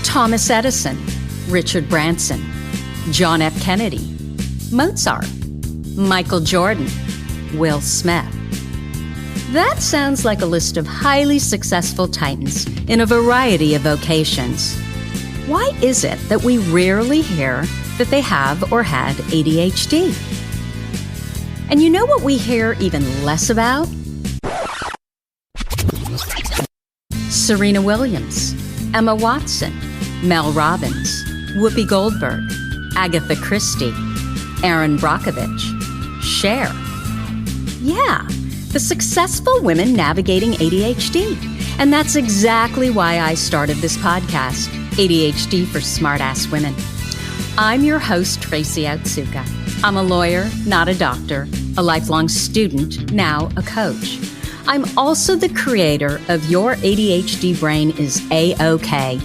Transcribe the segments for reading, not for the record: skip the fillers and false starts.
Thomas Edison, Richard Branson, John F. Kennedy, Mozart, Michael Jordan, Will Smith. That sounds like a list of highly successful titans in a variety of vocations. Why is it that we rarely hear that they have or had ADHD? And you know what we hear even less about? Serena Williams, Emma Watson, Mel Robbins, Whoopi Goldberg, Agatha Christie, Erin Brockovich, Cher. Yeah, the successful women navigating ADHD. And that's exactly why I started this podcast, ADHD for Smartass Women. I'm your host, Tracy Otsuka. I'm a lawyer, not a doctor, a lifelong student, now a coach. I'm also the creator of Your ADHD Brain is A-OK,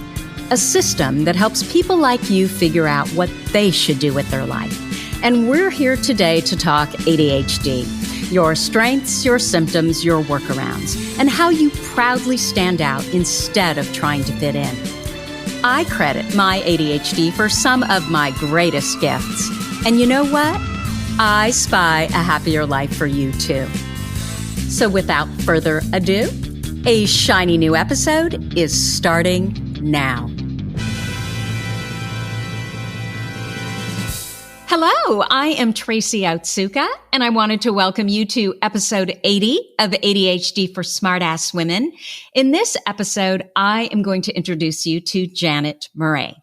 a system that helps people like you figure out what they should do with their life. And we're here today to talk ADHD, your strengths, your symptoms, your workarounds, and how you proudly stand out instead of trying to fit in. I credit my ADHD for some of my greatest gifts. And you know what? I spy a happier life for you too. So without further ado, a shiny new episode is starting now. Hello, I am Tracy Otsuka, and I wanted to welcome you to episode 80 of ADHD for Smartass Women. In this episode, I am going to introduce you to Janet Murray.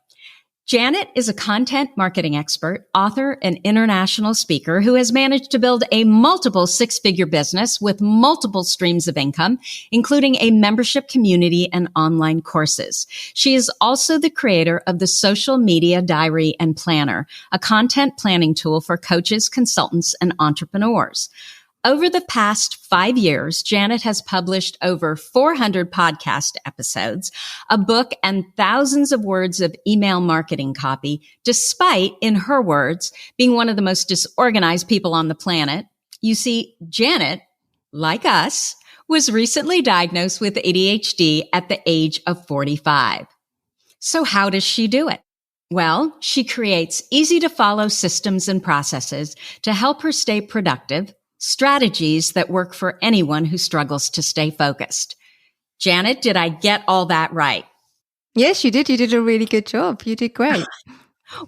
Janet is a content marketing expert, author, and international speaker who has managed to build a multiple six-figure business with multiple streams of income, including a membership community and online courses. She is also the creator of the Social Media Diary and Planner, a content planning tool for coaches, consultants, and entrepreneurs. Over the past 5 years, Janet has published over 400 podcast episodes, a book, and thousands of words of email marketing copy, despite, in her words, being one of the most disorganized people on the planet. You see, Janet, like us, was recently diagnosed with ADHD at the age of 45. So how does she do it? Well, she creates easy-to-follow systems and processes to help her stay productive, strategies that work for anyone who struggles to stay focused. Janet, did I get all that right? Yes, you did. You did a really good job. You did great.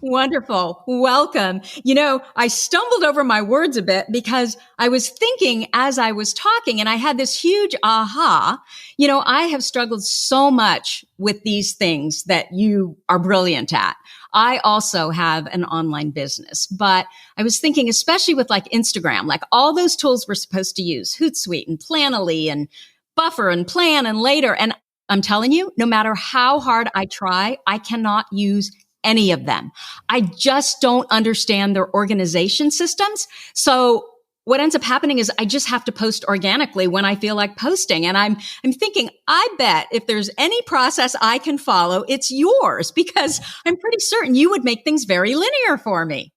Wonderful. Welcome. You know, I stumbled over my words a bit because I was thinking as I was talking, and I had this huge aha. You know, I have struggled so much with these things that you are brilliant at. I also have an online business, but I was thinking, especially with like Instagram, like all those tools we're supposed to use, Hootsuite and Planoly and Buffer and Plan and Later. And I'm telling you, no matter how hard I try, I cannot use any of them. I just don't understand their organization systems. So what ends up happening is I just have to post organically when I feel like posting. And I'm thinking, I bet if there's any process I can follow, it's yours, because I'm pretty certain you would make things very linear for me.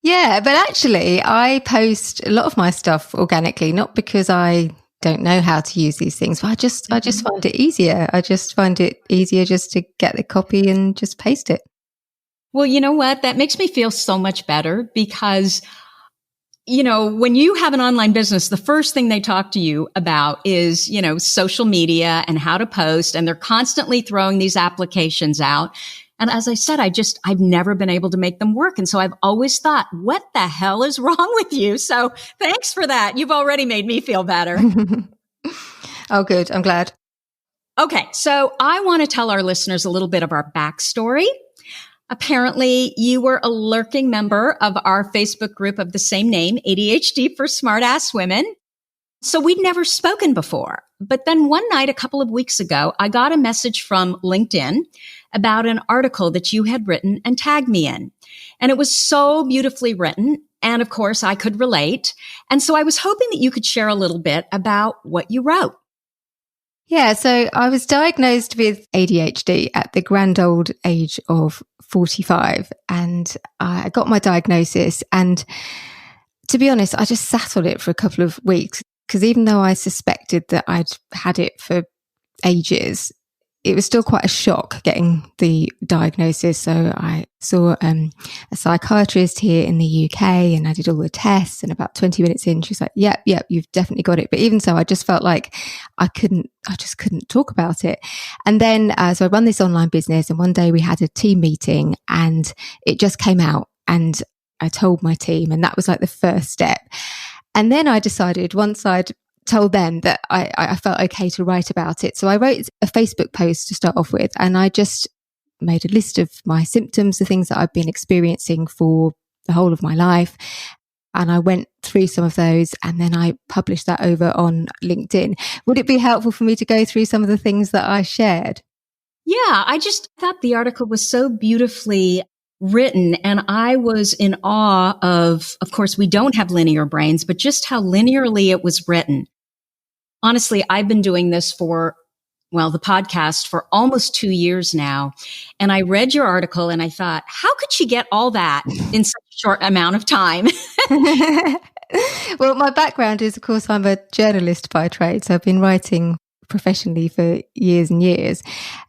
Yeah, but actually I post a lot of my stuff organically, not because I don't know how to use these things, but I just find it easier. I just find it easier just to get the copy and just paste it. Well, you know what? That makes me feel so much better because, you know, when you have an online business, the first thing they talk to you about is, you know, social media and how to post. And they're constantly throwing these applications out. And as I said, I've never been able to make them work. And so I've always thought, what the hell is wrong with you? So thanks for that. You've already made me feel better. Oh, good. I'm glad. Okay. So I want to tell our listeners a little bit of our backstory. Apparently, you were a lurking member of our Facebook group of the same name, ADHD for Smartass Women. So we'd never spoken before. But then one night, a couple of weeks ago, I got a message from LinkedIn about an article that you had written and tagged me in. And it was so beautifully written. And of course, I could relate. And so I was hoping that you could share a little bit about what you wrote. Yeah, so I was diagnosed with ADHD at the grand old age of 45, and I got my diagnosis. And to be honest, I just sat on it for a couple of weeks because even though I suspected that I'd had it for ages, it was still quite a shock getting the diagnosis. So I saw a psychiatrist here in the UK, and I did all the tests, and about 20 minutes in, she was like, yep, you've definitely got it. But even so, I just felt like I just couldn't talk about it. And then, so I run this online business, and one day we had a team meeting and it just came out, and I told my team, and that was like the first step. And then I decided, once I'd told them, that I felt okay to write about it. So I wrote a Facebook post to start off with, and I just made a list of my symptoms, the things that I've been experiencing for the whole of my life. And I went through some of those, and then I published that over on LinkedIn. Would it be helpful for me to go through some of the things that I shared? Yeah, I just thought the article was so beautifully written, and I was in awe of course, we don't have linear brains, but just how linearly it was written. Honestly, I've been doing this the podcast for almost 2 years now. And I read your article and I thought, how could she get all that in such a short amount of time? Well, my background is, of course, I'm a journalist by trade. So I've been writing professionally for years and years.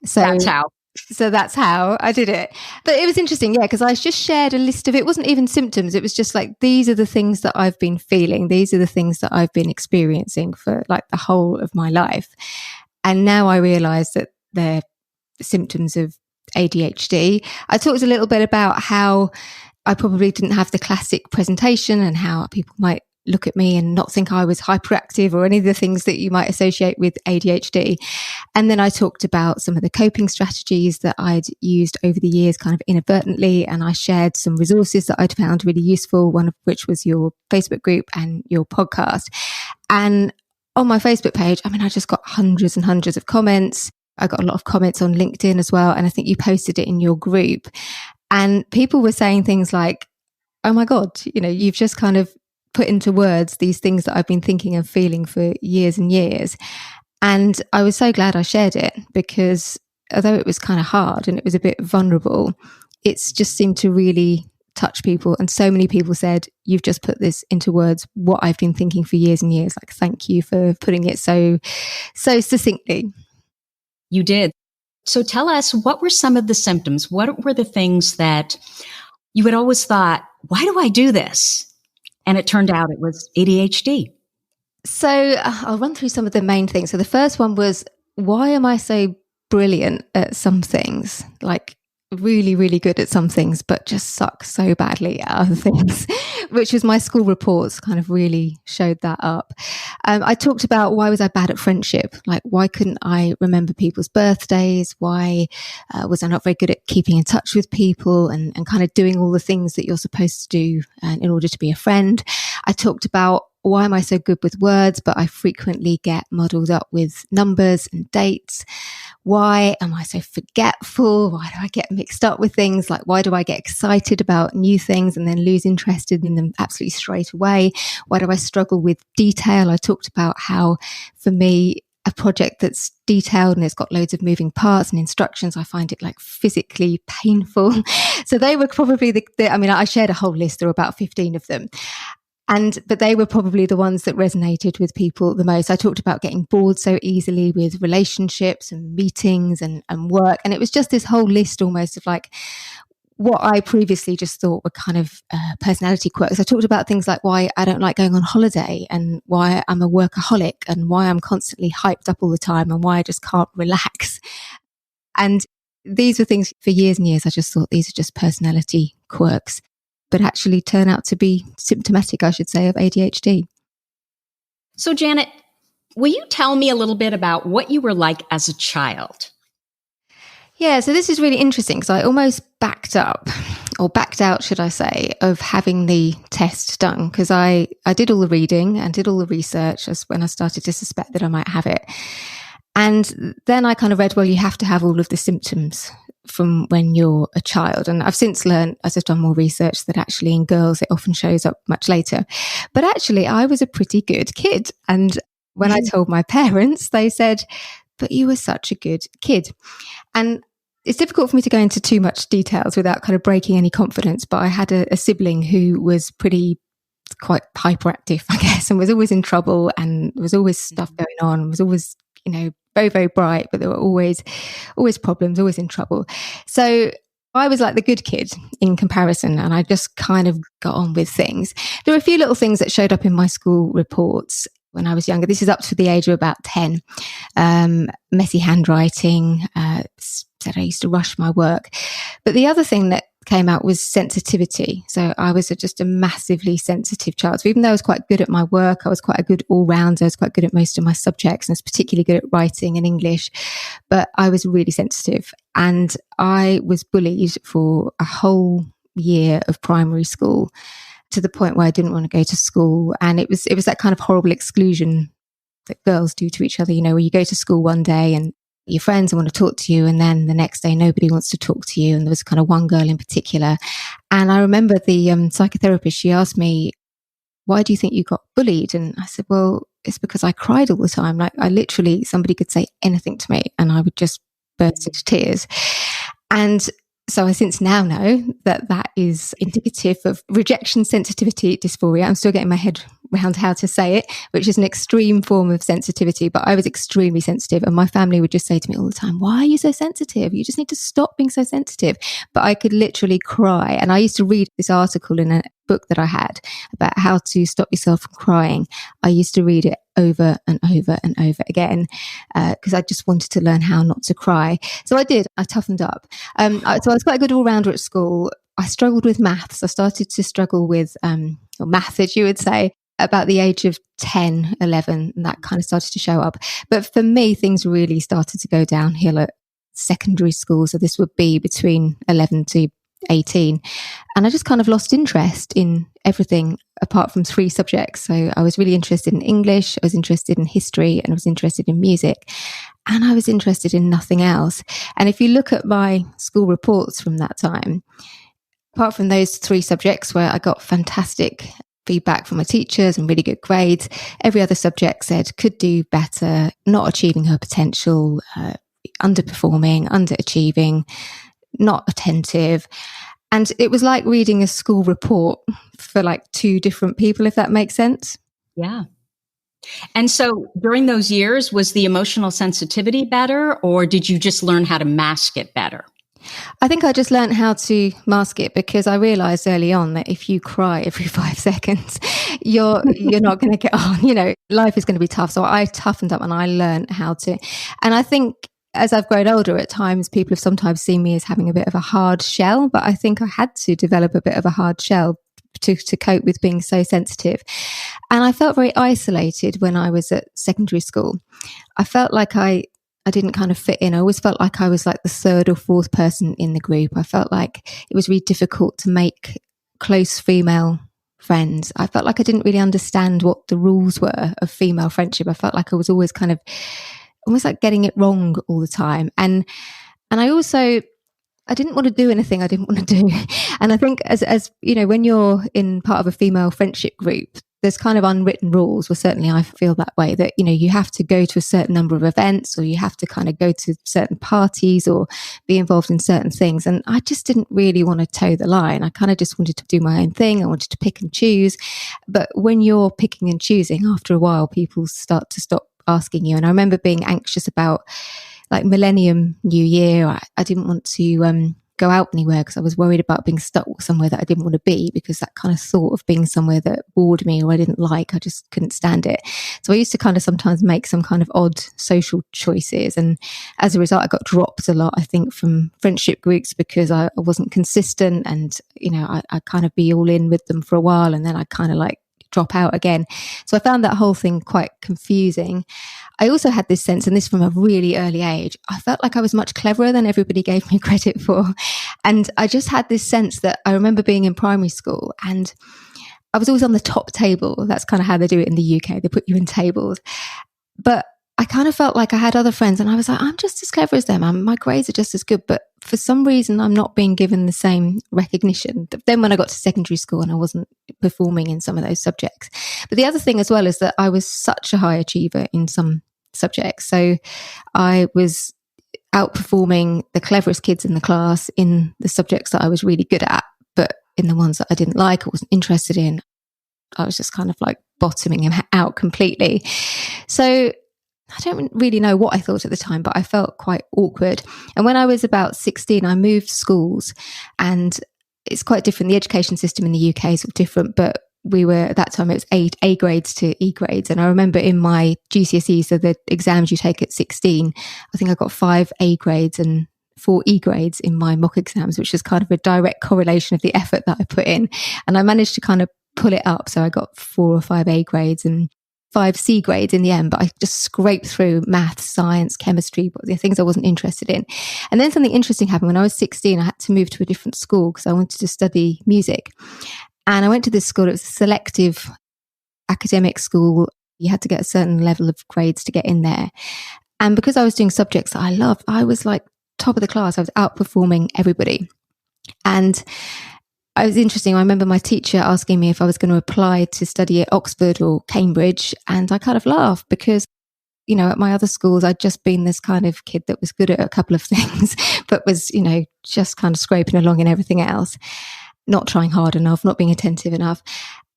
So that's how I did it. But it was interesting, yeah, because I just shared a list of, it wasn't even symptoms. It was just like, these are the things that I've been feeling. These are the things that I've been experiencing for like the whole of my life. And now I realize that they're symptoms of ADHD. I talked a little bit about how I probably didn't have the classic presentation, and how people might look at me and not think I was hyperactive or any of the things that you might associate with ADHD. And then I talked about some of the coping strategies that I'd used over the years, kind of inadvertently. And I shared some resources that I'd found really useful, one of which was your Facebook group and your podcast. And on my Facebook page, I just got hundreds and hundreds of comments. I got a lot of comments on LinkedIn as well. And I think you posted it in your group. And people were saying things like, oh my God, you've just kind of put into words these things that I've been thinking and feeling for years and years. And I was so glad I shared it, because although it was kind of hard and it was a bit vulnerable, it's just seemed to really touch people. And so many people said, you've just put this into words, what I've been thinking for years and years. Like, thank you for putting it so succinctly. You did. So tell us, what were some of the symptoms? What were the things that you had always thought, why do I do this? And it turned out it was ADHD. So I'll run through some of the main things. So the first one was, why am I so brilliant at some things? Like, really, really good at some things, but just suck so badly at other things, which was my school reports kind of really showed that up. I talked about, why was I bad at friendship? Like, why couldn't I remember people's birthdays? Why was I not very good at keeping in touch with people and kind of doing all the things that you're supposed to do in order to be a friend? I talked about, why am I so good with words, but I frequently get muddled up with numbers and dates? Why am I so forgetful? Why do I get mixed up with things? Like, why do I get excited about new things and then lose interest in them absolutely straight away? Why do I struggle with detail? I talked about how, for me, a project that's detailed and it's got loads of moving parts and instructions, I find it like physically painful. So they were probably I shared a whole list. There were about 15 of them. But they were probably the ones that resonated with people the most. I talked about getting bored so easily with relationships and meetings and work. And it was just this whole list almost of like what I previously just thought were kind of personality quirks. I talked about things like why I don't like going on holiday, and why I'm a workaholic, and why I'm constantly hyped up all the time, and why I just can't relax. And these were things for years and years I just thought these are just personality quirks, but actually turn out to be symptomatic, I should say, of ADHD. So Janet, will you tell me a little bit about what you were like as a child? Yeah, so this is really interesting because I almost backed out, should I say, of having the test done, because I did all the reading and did all the research as when I started to suspect that I might have it. And then I kind of read, well, you have to have all of the symptoms from when you're a child. And I've since learned, as I've done more research, that actually in girls, it often shows up much later. But actually, I was a pretty good kid. And when I told my parents, they said, but you were such a good kid. And it's difficult for me to go into too much details without kind of breaking any confidence. But I had a sibling who was quite hyperactive, I guess, and was always in trouble, and there was always stuff going on, was always very, very bright, but there were always problems, always in trouble. So I was like the good kid in comparison, and I just kind of got on with things. There were a few little things that showed up in my school reports when I was younger. This is up to the age of about 10. Messy handwriting, said I used to rush my work. But the other thing that came out was sensitivity. So I was just a massively sensitive child. So even though I was quite good at my work, I was quite a good all-rounder. I was quite good at most of my subjects, and I was particularly good at writing and English. But I was really sensitive, and I was bullied for a whole year of primary school, to the point where I didn't want to go to school. And it was that kind of horrible exclusion that girls do to each other, where you go to school one day and your friends want to talk to you, and then the next day nobody wants to talk to you. And there was kind of one girl in particular. And I remember the psychotherapist, she asked me, why do you think you got bullied? And I said, well, it's because I cried all the time. Like, I literally, somebody could say anything to me and I would just burst into tears. And so I since now know that is indicative of rejection sensitivity dysphoria. I'm still getting my head around how to say it, which is an extreme form of sensitivity. But I was extremely sensitive, and my family would just say to me all the time, why are you so sensitive? You just need to stop being so sensitive. But I could literally cry. And I used to read this article in a book that I had about how to stop yourself from crying. I used to read it over and over and over again because I just wanted to learn how not to cry. So I did. I toughened up. So I was quite a good all-rounder at school. I struggled with maths. I started to struggle with or math, as you would say, about the age of 10, 11, and that kind of started to show up. But for me, things really started to go downhill at secondary school. So this would be between 11 to 18. And I just kind of lost interest in everything apart from 3 subjects. So I was really interested in English, I was interested in history, and I was interested in music. And I was interested in nothing else. And if you look at my school reports from that time, apart from those 3 subjects where I got fantastic feedback from my teachers and really good grades, every other subject said could do better, not achieving her potential, underperforming, underachieving, not attentive. And it was like reading a school report for like 2 different people, if that makes sense. Yeah. And so during those years, was the emotional sensitivity better, or did you just learn how to mask it better? I think I just learned how to mask it, because I realized early on that if you cry every 5 seconds, you're not going to get on, life is going to be tough. So I toughened up and I learned how to. And I think as I've grown older, at times people have sometimes seen me as having a bit of a hard shell, but I think I had to develop a bit of a hard shell to cope with being so sensitive. And I felt very isolated when I was at secondary school. I felt like I didn't kind of fit in. I always felt like I was like the 3rd or 4th person in the group. I felt like it was really difficult to make close female friends. I felt like I didn't really understand what the rules were of female friendship. I felt like I was always kind of almost like getting it wrong all the time. And I didn't want to do anything I didn't want to do. And I think as when you're in part of a female friendship group, there's kind of unwritten rules. Well, certainly I feel that way, that, you have to go to a certain number of events, or you have to kind of go to certain parties or be involved in certain things. And I just didn't really want to toe the line. I kind of just wanted to do my own thing. I wanted to pick and choose. But when you're picking and choosing, after a while, people start to stop asking you. And I remember being anxious about like Millennium New Year. I didn't want to go out anywhere because I was worried about being stuck somewhere that I didn't want to be, because that kind of thought of being somewhere that bored me or I didn't like, I just couldn't stand it. So I used to kind of sometimes make some kind of odd social choices, and as a result I got dropped a lot, I think, from friendship groups because I wasn't consistent, and I kind of be all in with them for a while and then I kind of like drop out again. So I found that whole thing quite confusing. I also had this sense, and this from a really early age, I felt like I was much cleverer than everybody gave me credit for. And I just had this sense that I remember being in primary school and I was always on the top table. That's kind of how they do it in the UK. They put you in tables. But I kind of felt like I had other friends and I was like, I'm just as clever as them. My grades are just as good. But for some reason, I'm not being given the same recognition. Then when I got to secondary school and I wasn't performing in some of those subjects. But the other thing as well is that I was such a high achiever in some subjects. So I was outperforming the cleverest kids in the class in the subjects that I was really good at. But in the ones that I didn't like or wasn't interested in, I was just kind of like bottoming him out completely. So I don't really know what I thought at the time, but I felt quite awkward. And when I was about 16, I moved schools, and it's quite different. The education system in the UK is different, but we were at that time, it was A grades to E grades. And I remember in my GCSEs, so the exams you take at 16, I think I got 5 A grades and 4 E grades in my mock exams, which is kind of a direct correlation of the effort that I put in. And I managed to kind of pull it up. So I got 4 or 5 A grades and 5 C grades in the end, but I just scraped through maths, science, chemistry, the things I wasn't interested in. And then something interesting happened. When I was 16, I had to move to a different school because I wanted to study music. And I went to this school. It was a selective academic school. You had to get a certain level of grades to get in there. And because I was doing subjects that I loved, I was like top of the class. I was outperforming everybody. And it was interesting. I remember my teacher asking me if I was going to apply to study at Oxford or Cambridge. And I kind of laughed because, you know, at my other schools, I'd just been this kind of kid that was good at a couple of things, but was, you know, just kind of scraping along in everything else, not trying hard enough, not being attentive enough.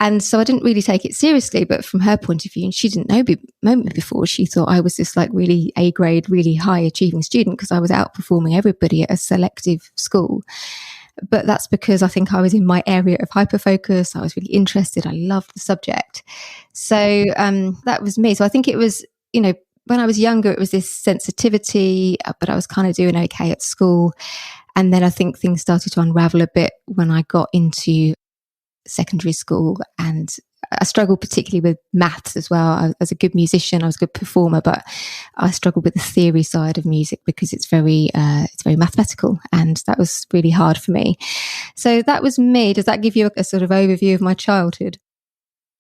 And so I didn't really take it seriously, but from her point of view, and she didn't know me before, she thought I was this like really A grade, really high achieving student because I was outperforming everybody at a selective school. But that's because I think I was in my area of hyperfocus. I was really interested. I loved the subject. So that was me. So I think it was, you know, when I was younger, it was this sensitivity, but I was kind of doing okay at school. And then I think things started to unravel a bit when I got into secondary school, and I struggled particularly with maths as well. I was a good musician, I was a good performer, but I struggled with the theory side of music because it's very mathematical, and that was really hard for me. So that was me. Does that give you a sort of overview of my childhood?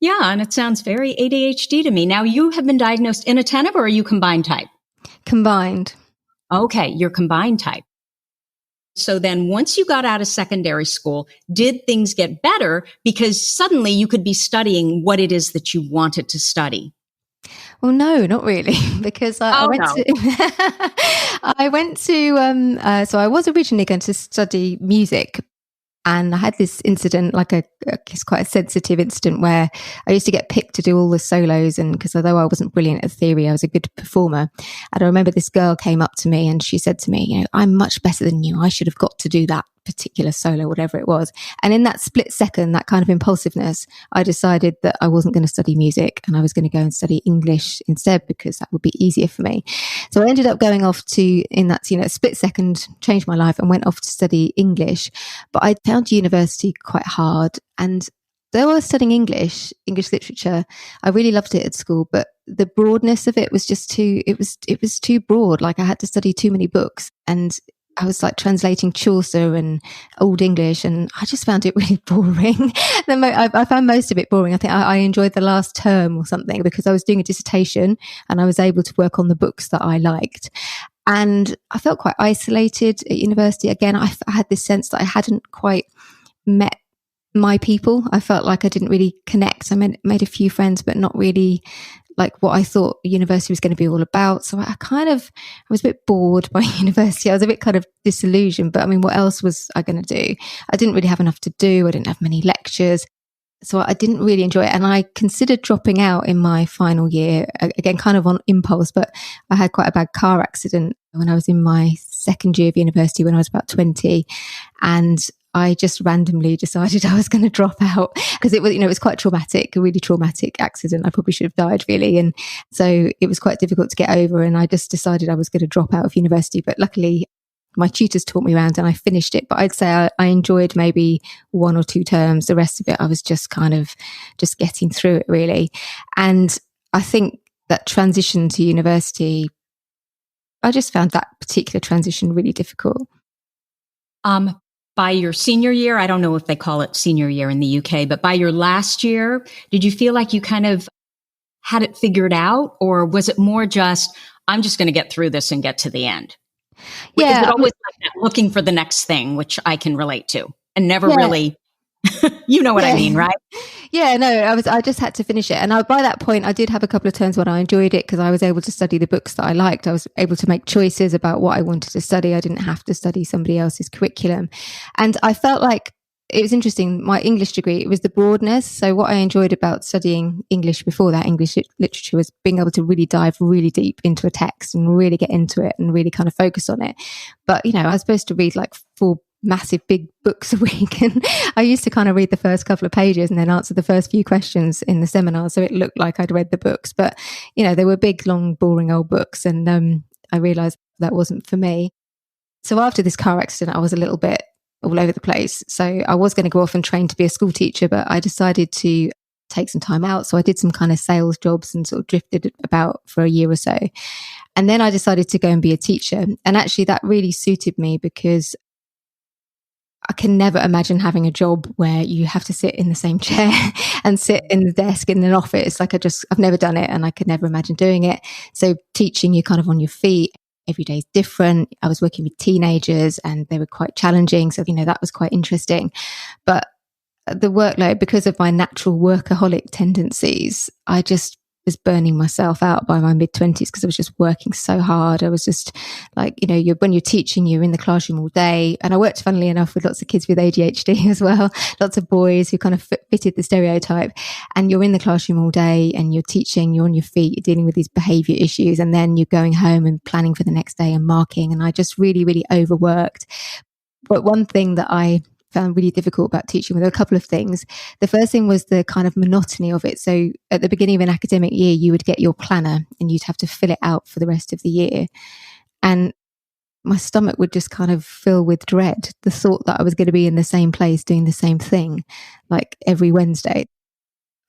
Yeah, and it sounds very ADHD to me. Now, you have been diagnosed inattentive, or are you combined type? Combined. Okay, you're combined type. So then once you got out of secondary school, did things get better because suddenly you could be studying what it is that you wanted to study? Well, no, not really, because I went to, so I was originally going to study music. And I had this incident, like it's quite a sensitive incident where I used to get picked to do all the solos. And because although I wasn't brilliant at theory, I was a good performer. And I remember this girl came up to me and she said to me, you know, I'm much better than you. I should have got to do that particular solo, whatever it was. And in that split second, that kind of impulsiveness, I decided that I wasn't going to study music and I was going to go and study English instead because that would be easier for me. So I ended up going off to, in that, you know, split second, changed my life and went off to study English. But I found university quite hard. And though I was studying English literature, I really loved it at school, but the broadness of it was just it was too broad. Like I had to study too many books, and I was like translating Chaucer and Old English, and I just found it really boring. I found most of it boring. I think I enjoyed the last term or something because I was doing a dissertation and I was able to work on the books that I liked. And I felt quite isolated at university. Again, I had this sense that I hadn't quite met my people. I felt like I didn't really connect. I made a few friends, but not really like what I thought university was going to be all about. So I was a bit bored by university. I was a bit kind of disillusioned, but I mean, what else was I going to do? I didn't really have enough to do. I didn't have many lectures. So I didn't really enjoy it. And I considered dropping out in my final year, again, kind of on impulse, but I had quite a bad car accident when I was in my second year of university when I was about 20. And I just randomly decided I was going to drop out because it was, you know, it was quite traumatic, a really traumatic accident. I probably should have died really. And so it was quite difficult to get over. And I just decided I was going to drop out of university. But luckily my tutors taught me around and I finished it. But I'd say I enjoyed maybe 1 or 2 terms. The rest of it, I was just kind of just getting through it really. And I think that transition to university, I just found that particular transition really difficult. By your senior year, I don't know if they call it senior year in the UK, but by your last year, did you feel like you kind of had it figured out? Or was it more just, I'm just going to get through this and get to the end? Yeah. Is it always like that, looking for the next thing, which I can relate to and never really, you know what I mean, right? Yeah, no, I just had to finish it. And by that point, I did have a couple of terms when I enjoyed it because I was able to study the books that I liked. I was able to make choices about what I wanted to study. I didn't have to study somebody else's curriculum. And I felt like it was interesting. My English degree, it was the broadness. So what I enjoyed about studying English before that, English literature, was being able to really dive really deep into a text and really get into it and really kind of focus on it. But, I was supposed to read like 4 massive big books a week. And I used to kind of read the first couple of pages and then answer the first few questions in the seminar. So it looked like I'd read the books. But, they were big, long, boring old books. And I realized that wasn't for me. So after this car accident, I was a little bit all over the place. So I was going to go off and train to be a school teacher, but I decided to take some time out. So I did some kind of sales jobs and sort of drifted about for a year or so. And then I decided to go and be a teacher. And actually that really suited me because I can never imagine having a job where you have to sit in the same chair and sit in the desk in an office. Like I've never done it and I could never imagine doing it. So teaching, you're kind of on your feet. Every day is different. I was working with teenagers and they were quite challenging. So, that was quite interesting. But the workload, because of my natural workaholic tendencies, I just was burning myself out by my mid-20s because I was just working so hard. I was just like, when you're teaching, you're in the classroom all day. And I worked, funnily enough, with lots of kids with ADHD as well, lots of boys who kind of fitted the stereotype. And you're in the classroom all day and you're teaching, you're on your feet, you're dealing with these behavior issues. And then you're going home and planning for the next day and marking. And I just really, really overworked. But one thing that I found really difficult about teaching, with a couple of things. The first thing was the kind of monotony of it. So at the beginning of an academic year, you would get your planner and you'd have to fill it out for the rest of the year. And my stomach would just kind of fill with dread. The thought that I was going to be in the same place doing the same thing, like every Wednesday.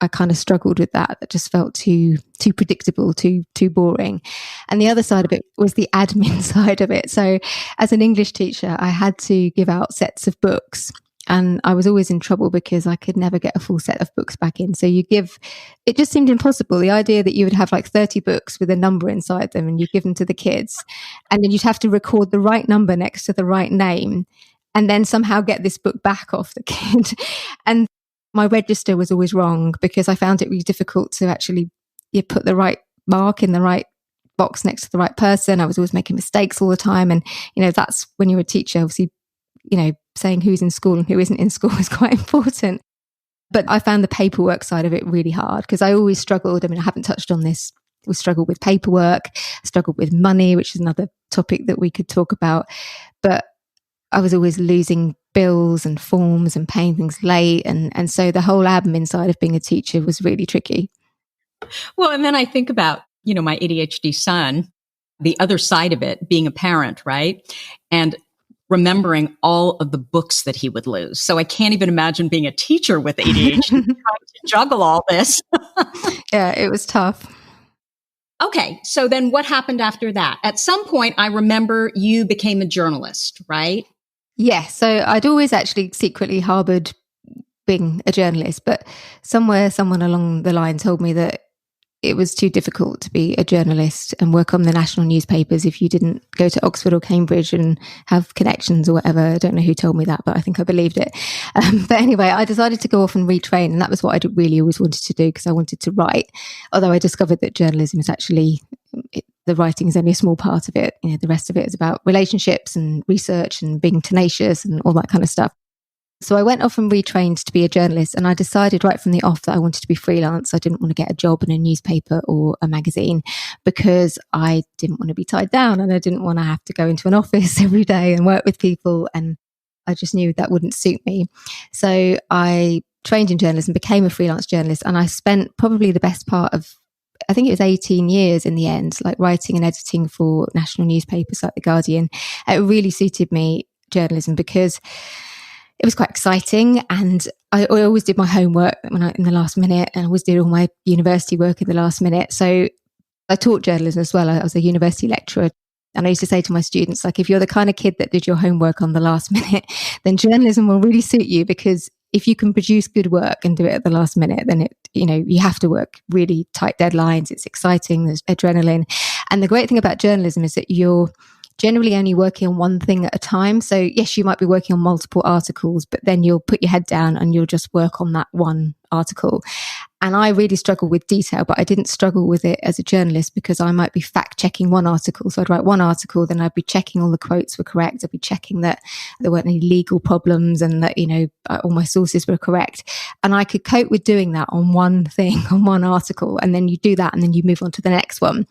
I kind of struggled with that. It just felt too predictable, too boring. And the other side of it was the admin side of it. So as an English teacher, I had to give out sets of books. And I was always in trouble because I could never get a full set of books back in. So it just seemed impossible. The idea that you would have like 30 books with a number inside them and you give them to the kids. And then you'd have to record the right number next to the right name and then somehow get this book back off the kid. And my register was always wrong because I found it really difficult to actually put the right mark in the right box next to the right person. I was always making mistakes all the time. And, that's when you're a teacher, obviously, saying who's in school and who isn't in school is quite important. But I found the paperwork side of it really hard because I always struggled. I mean, I haven't touched on this. We struggled with paperwork, struggled with money, which is another topic that we could talk about. But I was always losing bills and forms and paying things late. And so the whole admin side of being a teacher was really tricky. Well, and then I think about, my ADHD son, the other side of it, being a parent, right? And remembering all of the books that he would lose. So I can't even imagine being a teacher with ADHD, trying to juggle all this. Yeah, it was tough. Okay, so then what happened after that? At some point, I remember you became a journalist, right? Yeah, so I'd always actually secretly harbored being a journalist, but someone along the line told me that it was too difficult to be a journalist and work on the national newspapers if you didn't go to Oxford or Cambridge and have connections or whatever. I don't know who told me that, but I think I believed it. But anyway, I decided to go off and retrain, and that was what I really always wanted to do because I wanted to write. Although I discovered that journalism is actually, the writing is only a small part of it. The rest of it is about relationships and research and being tenacious and all that kind of stuff. So I went off and retrained to be a journalist, and I decided right from the off that I wanted to be freelance. I didn't want to get a job in a newspaper or a magazine because I didn't want to be tied down and I didn't want to have to go into an office every day and work with people. And I just knew that wouldn't suit me. So I trained in journalism, became a freelance journalist, and I spent probably the best part of, I think it was 18 years in the end, like writing and editing for national newspapers like The Guardian. It really suited me, journalism, because it was quite exciting, and I always did my homework in the last minute, and I always did all my university work in the last minute. So I taught journalism as well. I was a university lecturer, and I used to say to my students, like, if you're the kind of kid that did your homework on the last minute, then journalism will really suit you, because if you can produce good work and do it at the last minute, then you have to work really tight deadlines. It's exciting. There's adrenaline. And the great thing about journalism is that you're generally only working on one thing at a time. So yes, you might be working on multiple articles, but then you'll put your head down and you'll just work on that one article. And I really struggle with detail, but I didn't struggle with it as a journalist because I might be fact checking one article. So I'd write one article, then I'd be checking all the quotes were correct. I'd be checking that there weren't any legal problems and that, all my sources were correct. And I could cope with doing that on one thing, on one article. And then you do that and then you move on to the next one.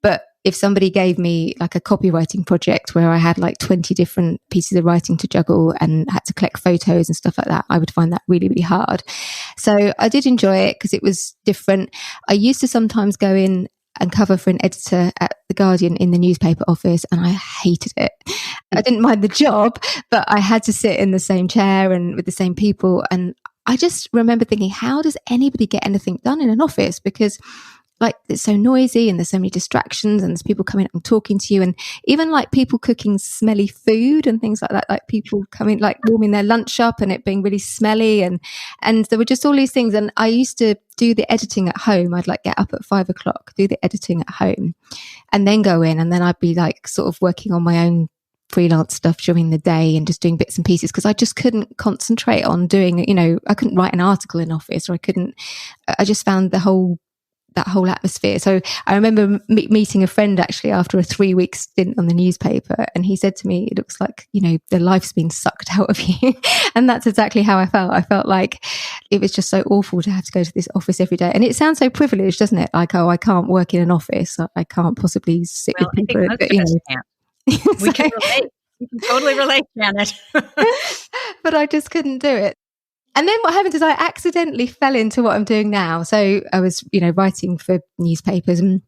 But if somebody gave me like a copywriting project where I had like 20 different pieces of writing to juggle and had to collect photos and stuff like that, I would find that really, really hard. So I did enjoy it because it was different. I used to sometimes go in and cover for an editor at The Guardian in the newspaper office, and I hated it. I didn't mind the job, but I had to sit in the same chair and with the same people. And I just remember thinking, how does anybody get anything done in an office? Because like it's so noisy and there's so many distractions and there's people coming up and talking to you, and even like people cooking smelly food and things like that, like people coming like warming their lunch up and it being really smelly, and there were just all these things. And I used to do the editing at home. I'd like get up at 5:00, do the editing at home, and then go in, and then I'd be like sort of working on my own freelance stuff during the day and just doing bits and pieces because I just couldn't concentrate on doing, I couldn't write an article in office, or I just found that whole atmosphere. So I remember meeting a friend actually after a 3-week stint on the newspaper, and he said to me, it looks like, the life's been sucked out of you. And that's exactly how I felt. I felt like it was just so awful to have to go to this office every day. And it sounds so privileged, doesn't it? Like, oh, I can't work in an office. I can't possibly sit with people. I think most of us can't. We can relate. We can totally relate, Janet. But I just couldn't do it. And then what happened is I accidentally fell into what I'm doing now. So I was, writing for newspapers, and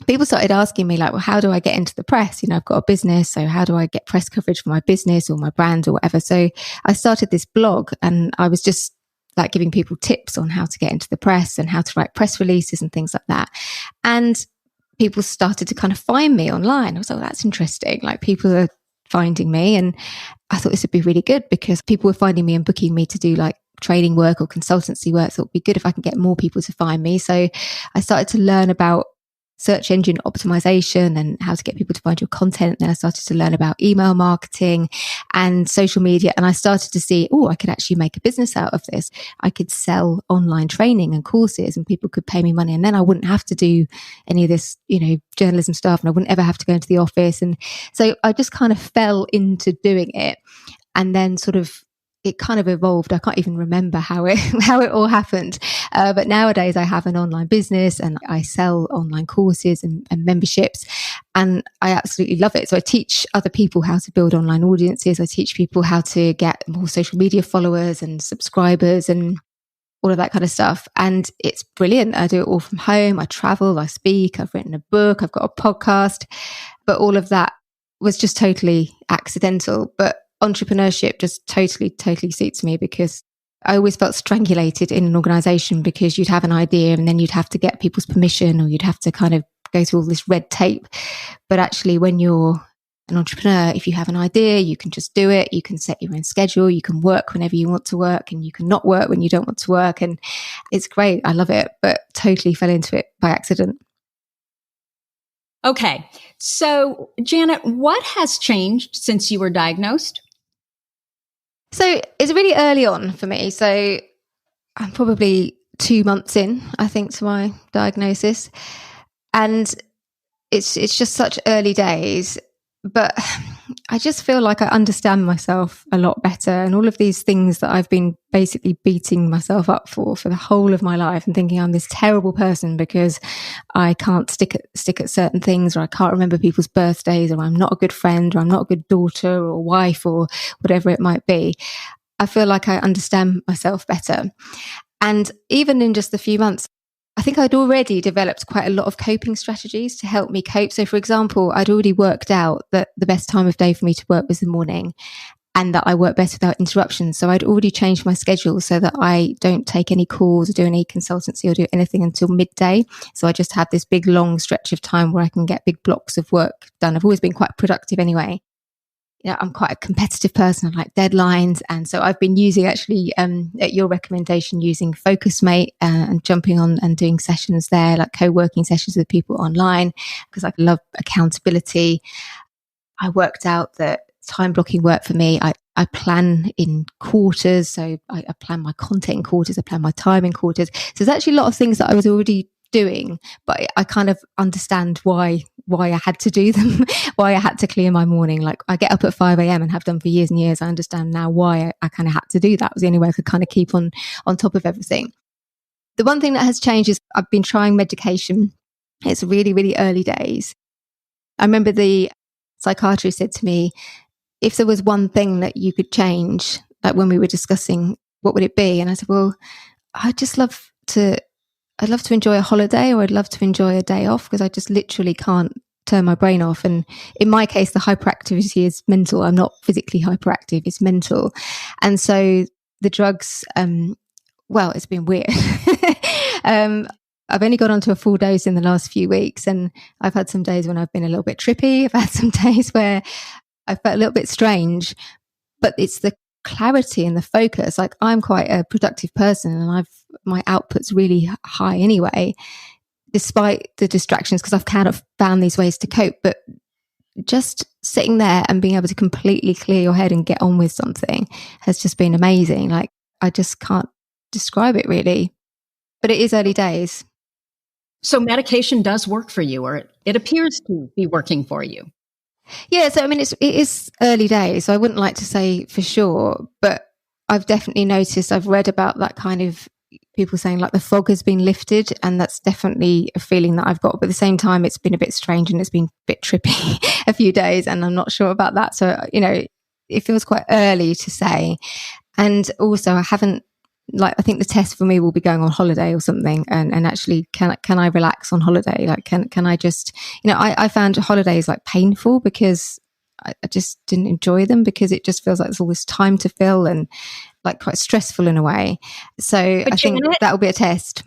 people started asking me like, well, how do I get into the press? I've got a business. So how do I get press coverage for my business or my brand or whatever? So I started this blog, and I was just like giving people tips on how to get into the press and how to write press releases and things like that. And people started to kind of find me online. I was like, oh, that's interesting. Like people are finding me. And I thought this would be really good because people were finding me and booking me to do like training work or consultancy work. So it would be good if I can get more people to find me. So I started to learn about search engine optimization and how to get people to find your content. Then I started to learn about email marketing and social media. And I started to see, I could actually make a business out of this. I could sell online training and courses and people could pay me money. And then I wouldn't have to do any of this, journalism stuff, and I wouldn't ever have to go into the office. And so I just kind of fell into doing it. And then it kind of evolved. I can't even remember how it all happened. But nowadays I have an online business and I sell online courses and memberships, and I absolutely love it. So I teach other people how to build online audiences. I teach people how to get more social media followers and subscribers and all of that kind of stuff. And it's brilliant. I do it all from home. I travel, I speak, I've written a book, I've got a podcast, but all of that was just totally accidental. But entrepreneurship just totally suits me because I always felt strangulated in an organization because you'd have an idea and then you'd have to get people's permission or you'd have to kind of go through all this red tape. But actually, when you're an entrepreneur, if you have an idea, you can just do it. You can set your own schedule. You can work whenever you want to work and you can not work when you don't want to work. And it's great. I love it, but totally fell into it by accident. Okay. So, Janet, what has changed since you were diagnosed? So it's really early on for me. So I'm probably 2 months in, I think, to my diagnosis. And it's just such early days. But I just feel like I understand myself a lot better. And all of these things that I've been basically beating myself up for the whole of my life and thinking I'm this terrible person because I can't stick at certain things, or I can't remember people's birthdays, or I'm not a good friend, or I'm not a good daughter or wife, or whatever it might be. I feel like I understand myself better. And even in just a few months, I think I'd already developed quite a lot of coping strategies to help me cope. So, for example, I'd already worked out that the best time of day for me to work was the morning, and that I work best without interruptions. So I'd already changed my schedule so that I don't take any calls or do any consultancy or do anything until midday. So I just have this big long stretch of time where I can get big blocks of work done. I've always been quite productive anyway. I'm quite a competitive person. I like deadlines. And so I've been using actually, at your recommendation, using FocusMate and jumping on and doing sessions there, like co-working sessions with people online, because I love accountability. I worked out that time blocking worked for me. I plan in quarters. So I plan my content in quarters. I plan my time in quarters. So there's actually a lot of things that I was already doing, but I kind of understand why I had to do them, why I had to clear my morning. Like I get up at 5 a.m. and have done for years and years. I understand now why I kind of had to do that. It was the only way I could kind of keep on top of everything. The one thing that has changed is I've been trying medication. It's really, really early days. I remember the psychiatrist said to me, if there was one thing that you could change, like when we were discussing, what would it be? And I said, well, I'd love to enjoy a holiday, or I'd love to enjoy a day off, because I just literally can't turn my brain off. And in my case, the hyperactivity is mental. I'm not physically hyperactive, it's mental. And so the drugs, well, it's been weird. I've only got onto a full dose in the last few weeks, and I've had some days when I've been a little bit trippy. I've had some days where I felt a little bit strange, but it's the clarity and the focus. Like I'm quite a productive person, and my output's really high anyway, despite the distractions, because I've kind of found these ways to cope. But just sitting there and being able to completely clear your head and get on with something has just been amazing. Like I just can't describe it really, but it is early days. So medication does work for you, or it appears to be working for you. Yeah, so I mean, it is early days, so I wouldn't like to say for sure, but I've definitely noticed, I've read about that kind of people saying like the fog has been lifted, and that's definitely a feeling that I've got. But at the same time, it's been a bit strange and it's been a bit trippy a few days, and I'm not sure about that. So, it feels quite early to say. And also I haven't, I think the test for me will be going on holiday or something, and actually can I relax on holiday? Like can I just, I found holidays like painful because I just didn't enjoy them, because it just feels like there's all this time to fill and like quite stressful in a way. So but I think that will be a test.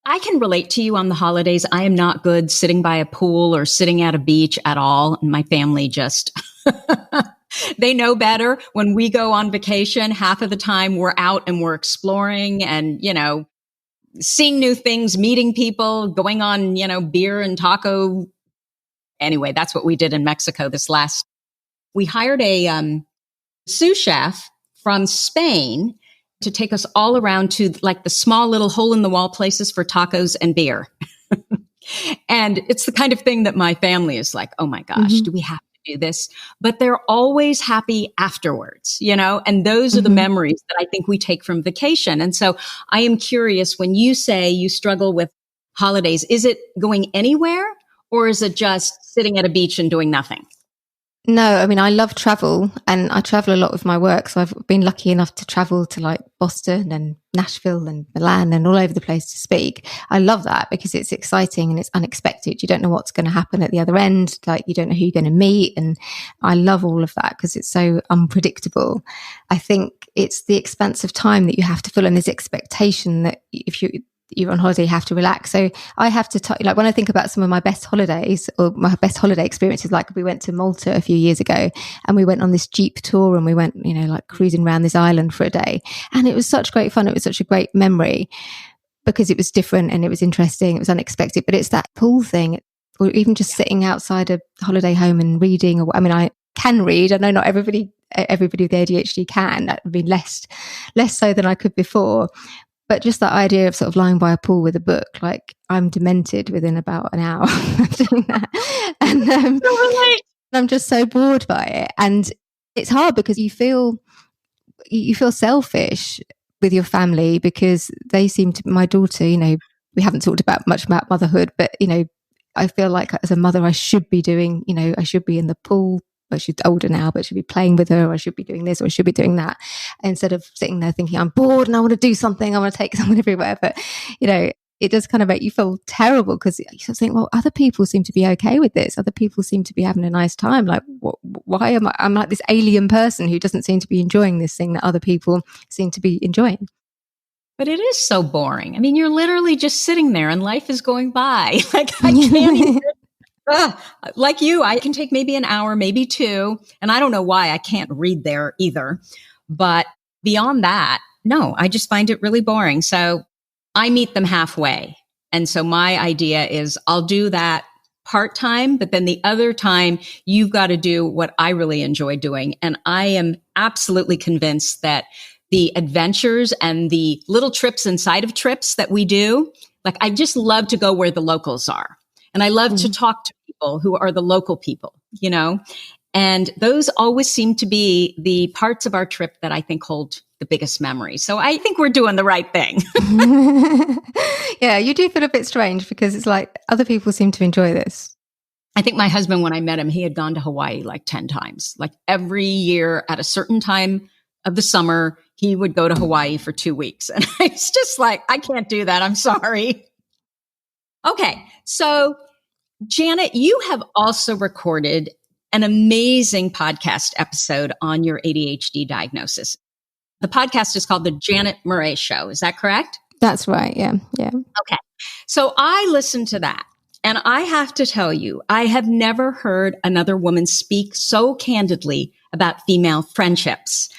I can relate to you on the holidays. I am not good sitting by a pool or sitting at a beach at all. And my family just, they know better. When we go on vacation, half of the time we're out and we're exploring and, seeing new things, meeting people, going on, beer and taco. Anyway, that's what we did in Mexico we hired a sous chef from Spain to take us all around to like the small little hole in the wall places for tacos and beer. And it's the kind of thing that my family is like, oh my gosh, do we have to do this? But they're always happy afterwards, and those are the memories that I think we take from vacation. And so I am curious, when you say you struggle with holidays, is it going anywhere, or is it just sitting at a beach and doing nothing? No, I mean, I love travel, and I travel a lot with my work. So I've been lucky enough to travel to like Boston and Nashville and Milan and all over the place to speak. I love that because it's exciting and it's unexpected. You don't know what's going to happen at the other end. Like you don't know who you're going to meet. And I love all of that because it's so unpredictable. I think it's the expanse of time that you have to fill, and this expectation that if you're on holiday, you have to relax. So I have to, like when I think about some of my best holidays or my best holiday experiences, like we went to Malta a few years ago and we went on this Jeep tour and we went, like cruising around this island for a day. And it was such great fun. It was such a great memory because it was different and it was interesting. It was unexpected, but it's that pool thing, or even just sitting outside a holiday home and reading. I can read. I know not everybody with ADHD can. That would be less so than I could before. But just that idea of sort of lying by a pool with a book, like I'm demented within about an hour of doing that. And I'm just so bored by it. And it's hard because you feel selfish with your family because they seem to, my daughter, we haven't talked much about motherhood, but, I feel like as a mother, I should be doing, I should be in the pool. But she's older now, but I should be playing with her, or I should be doing this, or I should be doing that, instead of sitting there thinking, I'm bored and I want to do something, I want to take someone everywhere. But, it does kind of make you feel terrible because you sort of think, well, other people seem to be okay with this. Other people seem to be having a nice time. Like, why am I'm like this alien person who doesn't seem to be enjoying this thing that other people seem to be enjoying. But it is so boring. I mean, you're literally just sitting there and life is going by. Like, I can't even... like you, I can take maybe an hour, maybe two. And I don't know why I can't read there either. But beyond that, no, I just find it really boring. So I meet them halfway. And so my idea is I'll do that part-time, but then the other time you've got to do what I really enjoy doing. And I am absolutely convinced that the adventures and the little trips inside of trips that we do, like I just love to go where the locals are. And I love to talk to people who are the local people, you know, and those always seem to be the parts of our trip that I think hold the biggest memory. So I think we're doing the right thing. Yeah, you do feel a bit strange because it's like other people seem to enjoy this. I think my husband, when I met him, he had gone to Hawaii like 10 times. Like every year at a certain time of the summer, he would go to Hawaii for 2 weeks. And it's just like, I can't do that. I'm sorry. Okay. So Janet, you have also recorded an amazing podcast episode on your ADHD diagnosis. The podcast is called The Janet Murray Show. Is that correct? That's right. Yeah. Yeah. Okay. So I listened to that, and I have to tell you, I have never heard another woman speak so candidly about female friendships.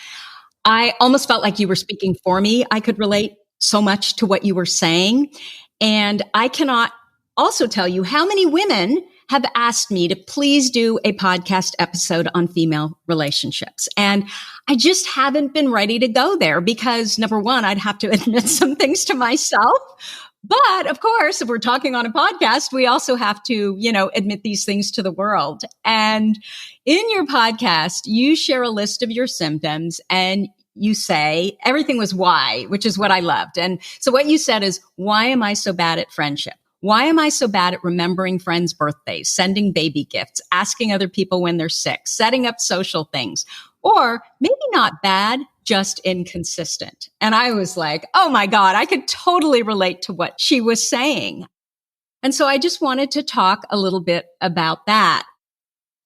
I almost felt like you were speaking for me. I could relate so much to what you were saying. And I cannot also tell you how many women have asked me to please do a podcast episode on female relationships. And I just haven't been ready to go there because, number one, I'd have to admit some things to myself. But of course, if we're talking on a podcast, we also have to, you know, admit these things to the world. And in your podcast, you share a list of your symptoms and you say everything was why, which is what I loved. And so what you said is, why am I so bad at friendship? Why am I so bad at remembering friends' birthdays, sending baby gifts, asking other people when they're sick, setting up social things? Or maybe not bad, just inconsistent. And I was like, oh my God, I could totally relate to what she was saying. And so I just wanted to talk a little bit about that.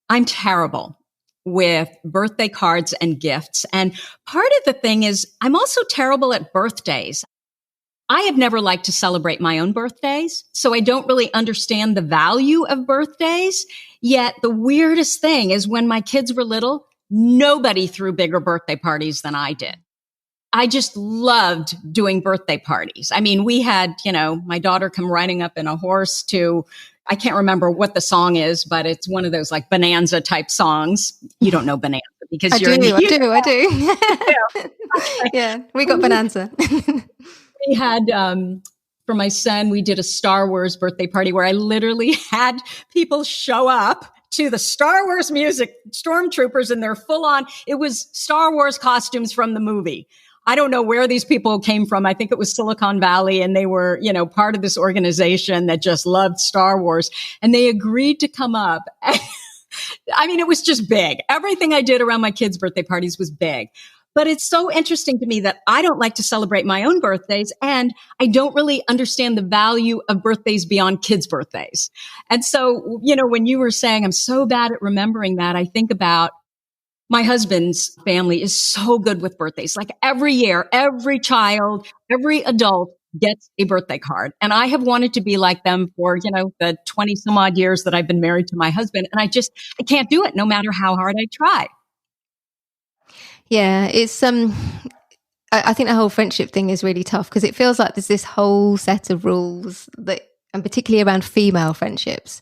I'm terrible with birthday cards and gifts. And part of the thing is I'm also terrible at birthdays. I have never liked to celebrate my own birthdays, so I don't really understand the value of birthdays. Yet the weirdest thing is when my kids were little, nobody threw bigger birthday parties than I did. I just loved doing birthday parties. I mean, we had, you know, my daughter come riding up in a horse to, I can't remember what the song is, but it's one of those like Bonanza type songs. You don't know Bonanza because I do. Yeah, we got Bonanza. We had, for my son, we did a Star Wars birthday party where I literally had people show up to the Star Wars music, stormtroopers, and they're full on. It was Star Wars costumes from the movie. I don't know where these people came from. I think it was Silicon Valley, and they were, you know, part of this organization that just loved Star Wars, and they agreed to come up. I mean, it was just big. Everything I did around my kids' birthday parties was big. But it's so interesting to me that I don't like to celebrate my own birthdays, and I don't really understand the value of birthdays beyond kids' birthdays. And so, you know, when you were saying I'm so bad at remembering that, I think about my husband's family is so good with birthdays. Like every year, every child, every adult gets a birthday card. And I have wanted to be like them for, you know, the 20 some odd years that I've been married to my husband. And I can't do it no matter how hard I try. Yeah, it's I think the whole friendship thing is really tough because it feels like there's this whole set of rules that, and particularly around female friendships,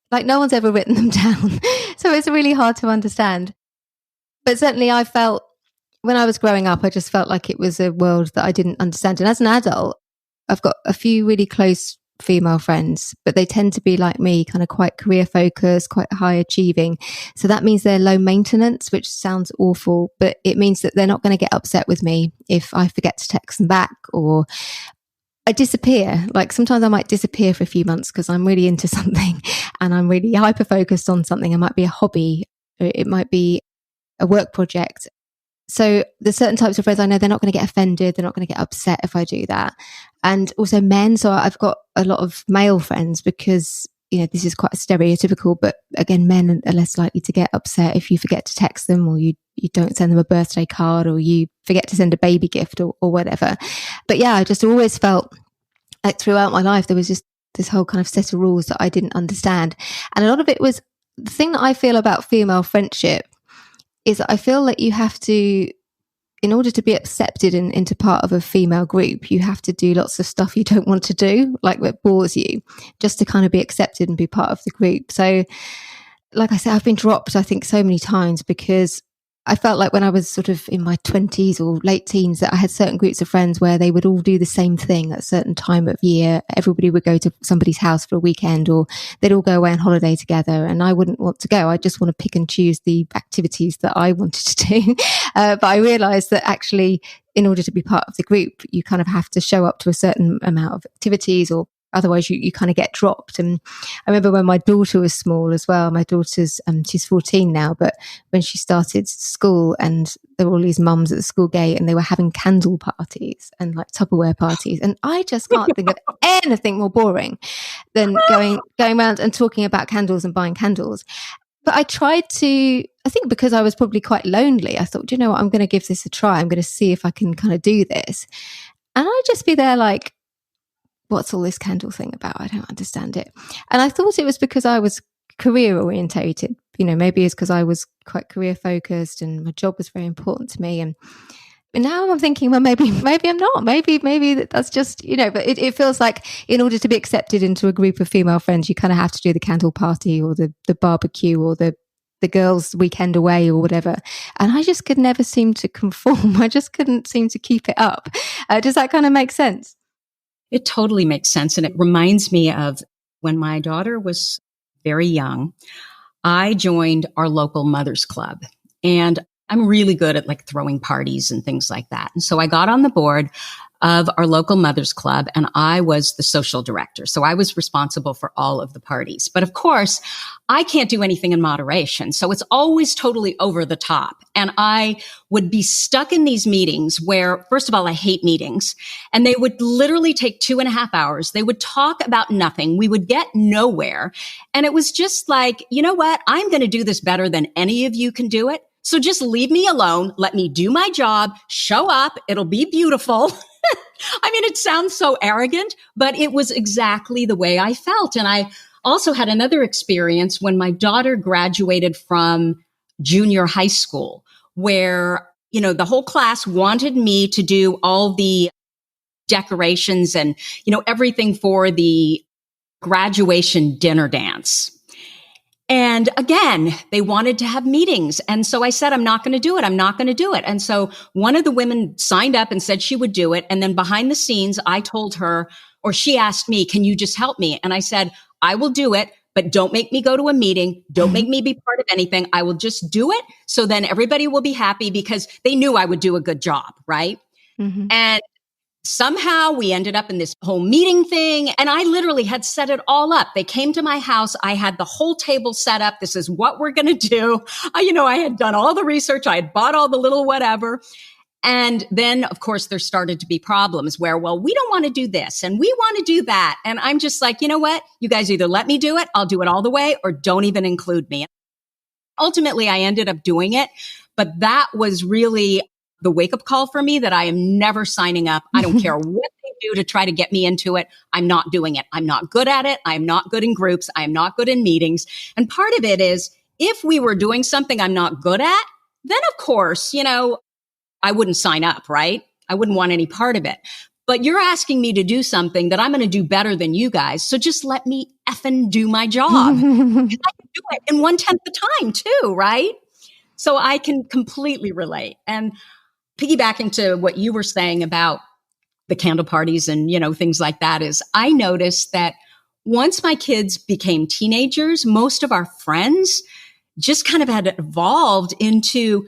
like no one's ever written them down. So it's really hard to understand. But certainly I felt when I was growing up, I just felt like it was a world that I didn't understand. And as an adult, I've got a few really close female friends, but they tend to be like me, kind of quite career focused, quite high achieving. So that means they're low maintenance, which sounds awful, but it means that they're not going to get upset with me if I forget to text them back or I disappear. Like sometimes I might disappear for a few months because I'm really into something and I'm really hyper focused on something. It might be a hobby, or it might be a work project. So there's certain types of friends I know they're not going to get offended. They're not going to get upset if I do that. And also men. So I've got a lot of male friends because, you know, this is quite stereotypical, but again, men are less likely to get upset if you forget to text them or you don't send them a birthday card or you forget to send a baby gift or whatever. But yeah, I just always felt like throughout my life, there was just this whole kind of set of rules that I didn't understand. And a lot of it was the thing that I feel about female friendship is that I feel like you have to in order to be accepted into part of a female group, you have to do lots of stuff you don't want to do, like that bores you, just to kind of be accepted and be part of the group. So, like I said, I've been dropped, I think, so many times because I felt like when I was sort of in my 20s or late teens that I had certain groups of friends where they would all do the same thing at a certain time of year. Everybody would go to somebody's house for a weekend, or they'd all go away on holiday together, and I wouldn't want to go. I just want to pick and choose the activities that I wanted to do. But I realised that actually, in order to be part of the group, you kind of have to show up to a certain amount of activities, or otherwise you kind of get dropped. And I remember when my daughter was small as well, my daughter's, she's 14 now, but when she started school and there were all these mums at the school gate and they were having candle parties and like Tupperware parties. And I just can't think of anything more boring than going around and talking about candles and buying candles. But I tried to, I think because I was probably quite lonely, I thought, you know what, I'm going to give this a try. I'm going to see if I can kind of do this. And I'd just be there like, what's all this candle thing about? I don't understand it. And I thought it was because I was career orientated. You know, maybe it's because I was quite career focused and my job was very important to me. And now I'm thinking, well, maybe I'm not. Maybe that's just, you know, but it feels like in order to be accepted into a group of female friends, you kind of have to do the candle party or the barbecue or the girls' weekend away or whatever. And I just could never seem to conform. I just couldn't seem to keep it up. Does that kind of make sense? It totally makes sense. And it reminds me of when my daughter was very young, I joined our local mothers club, and I'm really good at like throwing parties and things like that. And so I got on the board of our local mothers club, and I was the social director. So I was responsible for all of the parties. But of course, I can't do anything in moderation. So it's always totally over the top. And I would be stuck in these meetings where, first of all, I hate meetings. And they would literally take 2.5 hours. They would talk about nothing. We would get nowhere. And it was just like, you know what? I'm going to do this better than any of you can do it. So just leave me alone. Let me do my job. Show up. It'll be beautiful. I mean, it sounds so arrogant, but it was exactly the way I felt. And I also had another experience when my daughter graduated from junior high school, where, you know, the whole class wanted me to do all the decorations and, you know, everything for the graduation dinner dance. And again, they wanted to have meetings. And so I said, I'm not going to do it. I'm not going to do it. And so one of the women signed up and said she would do it. And then behind the scenes, I told her, or she asked me, can you just help me? And I said, I will do it, but don't make me go to a meeting. Don't make me be part of anything. I will just do it. So then everybody will be happy because they knew I would do a good job. Right. Mm-hmm. And somehow we ended up in this whole meeting thing, and I literally had set it all up. They came to my house. I had the whole table set up. This is what we're going to do. I had done all the research. I had bought all the little whatever. And then, of course, there started to be problems where, well, we don't want to do this and we want to do that. And I'm just like, you know what? You guys either let me do it, I'll do it all the way, or don't even include me. Ultimately, I ended up doing it. But that was really the wake-up call for me that I am never signing up. I don't care what they do to try to get me into it. I'm not doing it. I'm not good at it. I'm not good in groups. I'm not good in meetings. And part of it is, if we were doing something I'm not good at, then of course, I wouldn't sign up, right? I wouldn't want any part of it. But you're asking me to do something that I'm going to do better than you guys. So just let me effing do my job. I can do it in 1/10 the time too, right? So I can completely relate. And piggybacking to what you were saying about the candle parties and, things like that, is I noticed that once my kids became teenagers, most of our friends just kind of had evolved into,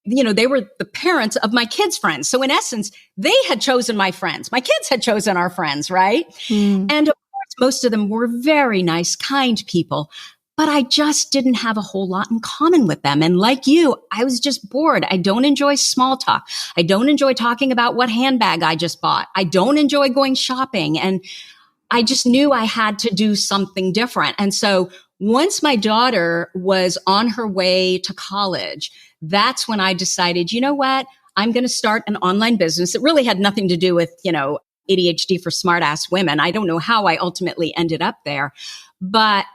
they were the parents of my kids' friends. So in essence, they had chosen my friends. My kids had chosen our friends, right? Mm. And of course, most of them were very nice, kind people. But I just didn't have a whole lot in common with them. And like you, I was just bored. I don't enjoy small talk. I don't enjoy talking about what handbag I just bought. I don't enjoy going shopping. And I just knew I had to do something different. And so once my daughter was on her way to college, that's when I decided, you know what? I'm going to start an online business. It really had nothing to do with, ADHD for smart-ass women. I don't know how I ultimately ended up there, but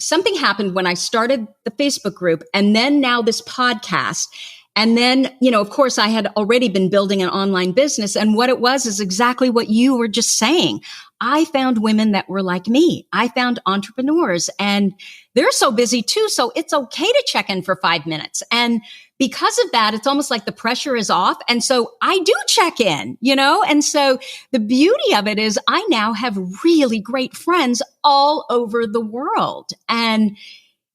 something happened when I started the Facebook group and then now this podcast. And then, you know, of course, I had already been building an online business. And what it was is exactly what you were just saying. I found women that were like me. I found entrepreneurs, and they're so busy too. So it's okay to check in for 5 minutes. And because of that, it's almost like the pressure is off. And so I do check in, you know? And so the beauty of it is I now have really great friends all over the world. And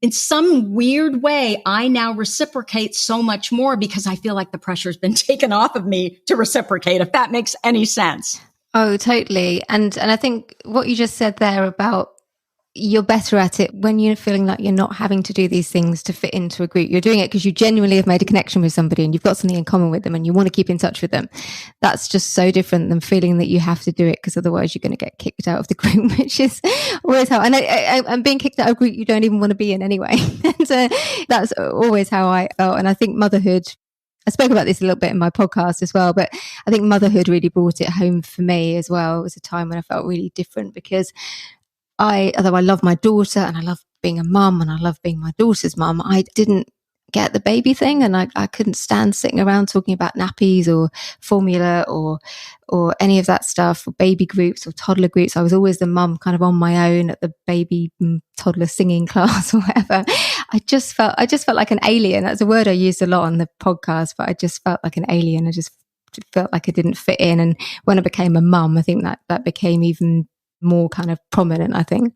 in some weird way, I now reciprocate so much more because I feel like the pressure's been taken off of me to reciprocate, if that makes any sense. Oh, totally. And I think what you just said there about you're better at it when you're feeling like you're not having to do these things to fit into a group. You're doing it because you genuinely have made a connection with somebody and you've got something in common with them and you want to keep in touch with them. That's just so different than feeling that you have to do it because otherwise you're going to get kicked out of the group, which is always how, and I'm being kicked out of a group you don't even want to be in anyway. And that's always how I felt. And I think motherhood, I spoke about this a little bit in my podcast as well, but I think motherhood really brought it home for me as well. It was a time when I felt really different because although I love my daughter and I love being a mum and I love being my daughter's mum, I didn't get the baby thing, and I couldn't stand sitting around talking about nappies or formula or any of that stuff, or baby groups or toddler groups. I was always the mum kind of on my own at the baby toddler singing class or whatever. I just felt like an alien. That's a word I used a lot on the podcast, but I just felt like an alien. I just felt like I didn't fit in. And when I became a mum, I think that became even more kind of prominent, I think.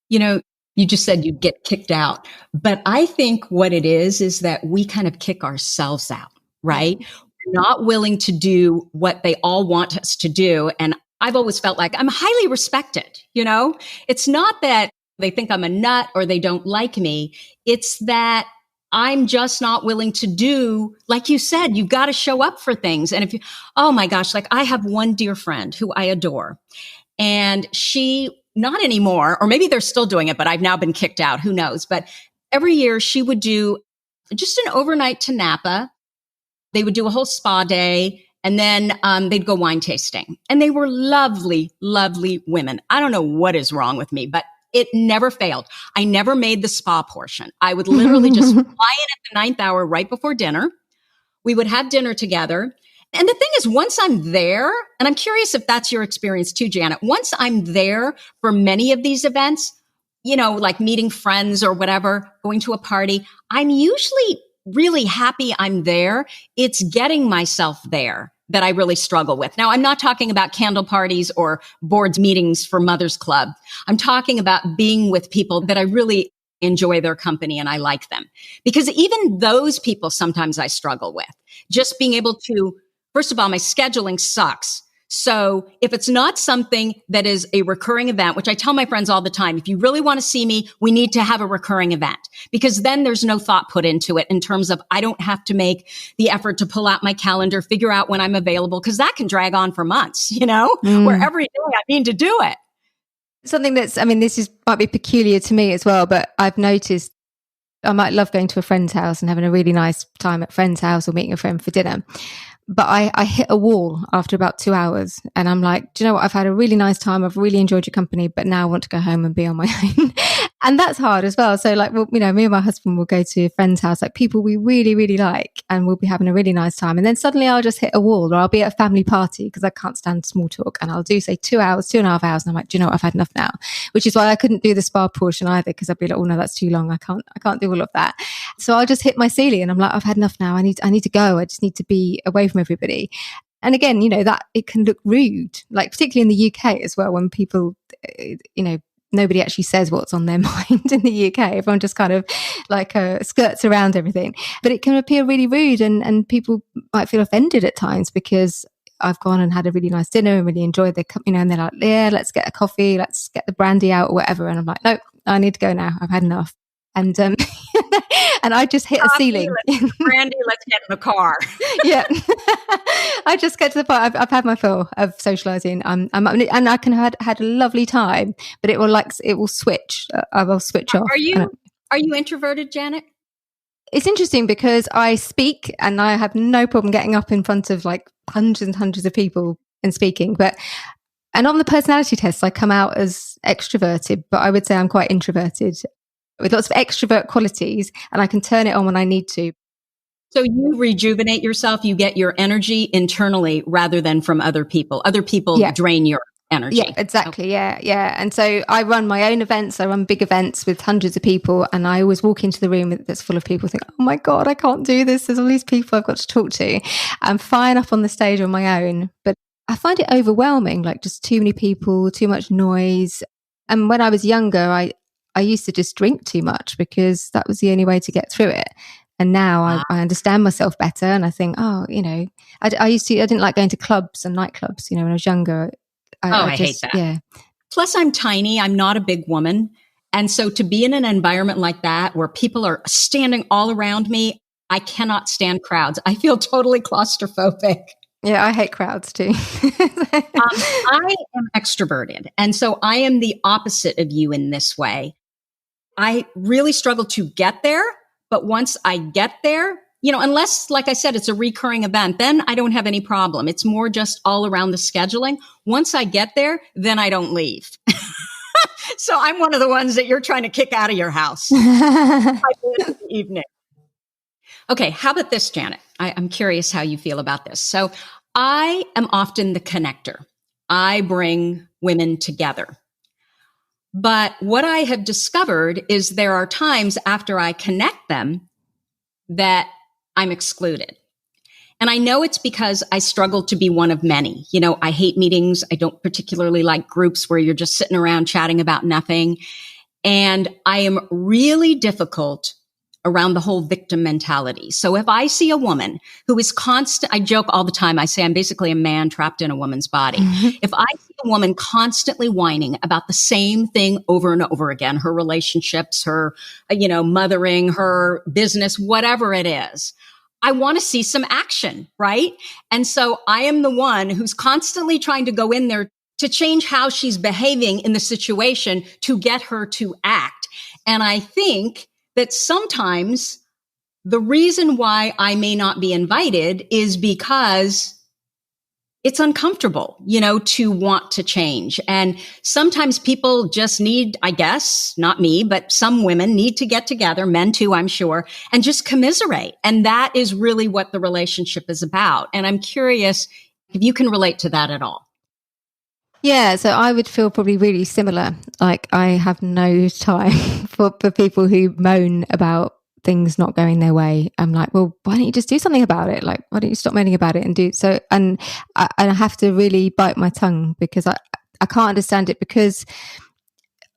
You know, you just said you get kicked out, but I think what it is that we kind of kick ourselves out, right? We're not willing to do what they all want us to do. And I've always felt like I'm highly respected, you know? It's not that they think I'm a nut or they don't like me. It's that I'm just not willing to do, like you said, you've got to show up for things. And oh my gosh, like I have one dear friend who I adore. And she, not anymore, or maybe they're still doing it, but I've now been kicked out. Who knows? But every year she would do just an overnight to Napa. They would do a whole spa day, and then they'd go wine tasting. And they were lovely, lovely women. I don't know what is wrong with me, but it never failed. I never made the spa portion. I would literally just fly in at the 9th hour right before dinner. We would have dinner together. And the thing is, once I'm there, and I'm curious if that's your experience too, Janet, once I'm there for many of these events, you know, like meeting friends or whatever, going to a party, I'm usually really happy I'm there. It's getting myself there that I really struggle with. Now, I'm not talking about candle parties or boards meetings for Mother's Club. I'm talking about being with people that I really enjoy their company and I like them. Because even those people sometimes I struggle with. Just being able to, first of all, my scheduling sucks. So if it's not something that is a recurring event, which I tell my friends all the time, if you really want to see me, we need to have a recurring event, because then there's no thought put into it in terms of I don't have to make the effort to pull out my calendar, figure out when I'm available, because that can drag on for months, you know, where every day I need to do it. Something that's, I mean, might be peculiar to me as well, but I've noticed I might love going to a friend's house and having a really nice time at a friend's house or meeting a friend for dinner. But I hit a wall after about 2 hours and I'm like, do you know what? I've had a really nice time. I've really enjoyed your company, but now I want to go home and be on my own. And that's hard as well. So like, well, you know, me and my husband will go to a friend's house, like people we really, really like, and we'll be having a really nice time. And then suddenly I'll just hit a wall, or I'll be at a family party because I can't stand small talk. And I'll do say 2 hours, 2.5 hours. And I'm like, do you know what? I've had enough now, which is why I couldn't do the spa portion either. Because I'd be like, oh no, that's too long. I can't do all of that. So I'll just hit my ceiling and I'm like, I've had enough now. I need to go. I just need to be away from everybody. And again, you know, that it can look rude, like particularly in the UK as well, when people, you know, nobody actually says what's on their mind in the UK. Everyone just kind of like skirts around everything. But it can appear really rude and people might feel offended at times because I've gone and had a really nice dinner and really enjoyed the, you know, and they're like, yeah, let's get a coffee, let's get the brandy out or whatever. And I'm like, no, I need to go now. I've had enough. And and I just hit a ceiling. Brandy, let's get in the car. Yeah, I just get to the point. I've had my fill of socializing. And I can had a lovely time, but it will switch. I will switch off. Are you introverted, Janet? It's interesting because I speak and I have no problem getting up in front of like hundreds and hundreds of people and speaking. And on the personality tests, I come out as extroverted, but I would say I'm quite introverted, with lots of extrovert qualities, and I can turn it on when I need to. So you rejuvenate yourself, you get your energy internally rather than from other people. Other people Yeah. drain your energy. Yeah, exactly. Okay. Yeah. And so I run my own events. I run big events with hundreds of people. And I always walk into the room that's full of people, think, oh my God, I can't do this. There's all these people I've got to talk to. I'm fine up on the stage on my own. But I find it overwhelming, like just too many people, too much noise. And when I was younger, I used to just drink too much because that was the only way to get through it. And now I understand myself better. And I think, I didn't like going to clubs and nightclubs, when I was younger. I hate that. Yeah. Plus, I'm tiny. I'm not a big woman. And so to be in an environment like that where people are standing all around me, I cannot stand crowds. I feel totally claustrophobic. Yeah, I hate crowds too. I am extroverted. And so I am the opposite of you in this way. I really struggle to get there. But once I get there, unless, like I said, it's a recurring event, then I don't have any problem. It's more just all around the scheduling. Once I get there, then I don't leave. So I'm one of the ones that you're trying to kick out of your house by the end of the evening. Okay, how about this, Janet? I'm curious how you feel about this. So I am often the connector. I bring women together. But what I have discovered is there are times after I connect them that I'm excluded. And I know it's because I struggle to be one of many. I hate meetings. I don't particularly like groups where you're just sitting around chatting about nothing. And I am really difficult around the whole victim mentality. So if I see a woman who is I joke all the time, I say I'm basically a man trapped in a woman's body. Mm-hmm. If I see a woman constantly whining about the same thing over and over again, her relationships, her, mothering, her business, whatever it is, I want to see some action, right? And so I am the one who's constantly trying to go in there to change how she's behaving in the situation to get her to act. And I think that sometimes the reason why I may not be invited is because it's uncomfortable, to want to change. And sometimes people just need, I guess, not me, but some women need to get together, men too, I'm sure, and just commiserate. And that is really what the relationship is about. And I'm curious if you can relate to that at all. Yeah, so I would feel probably really similar. Like I have no time for people who moan about things not going their way. I'm like, well, why don't you just do something about it? Like, why don't you stop moaning about it and do so? And I have to really bite my tongue because I can't understand it, because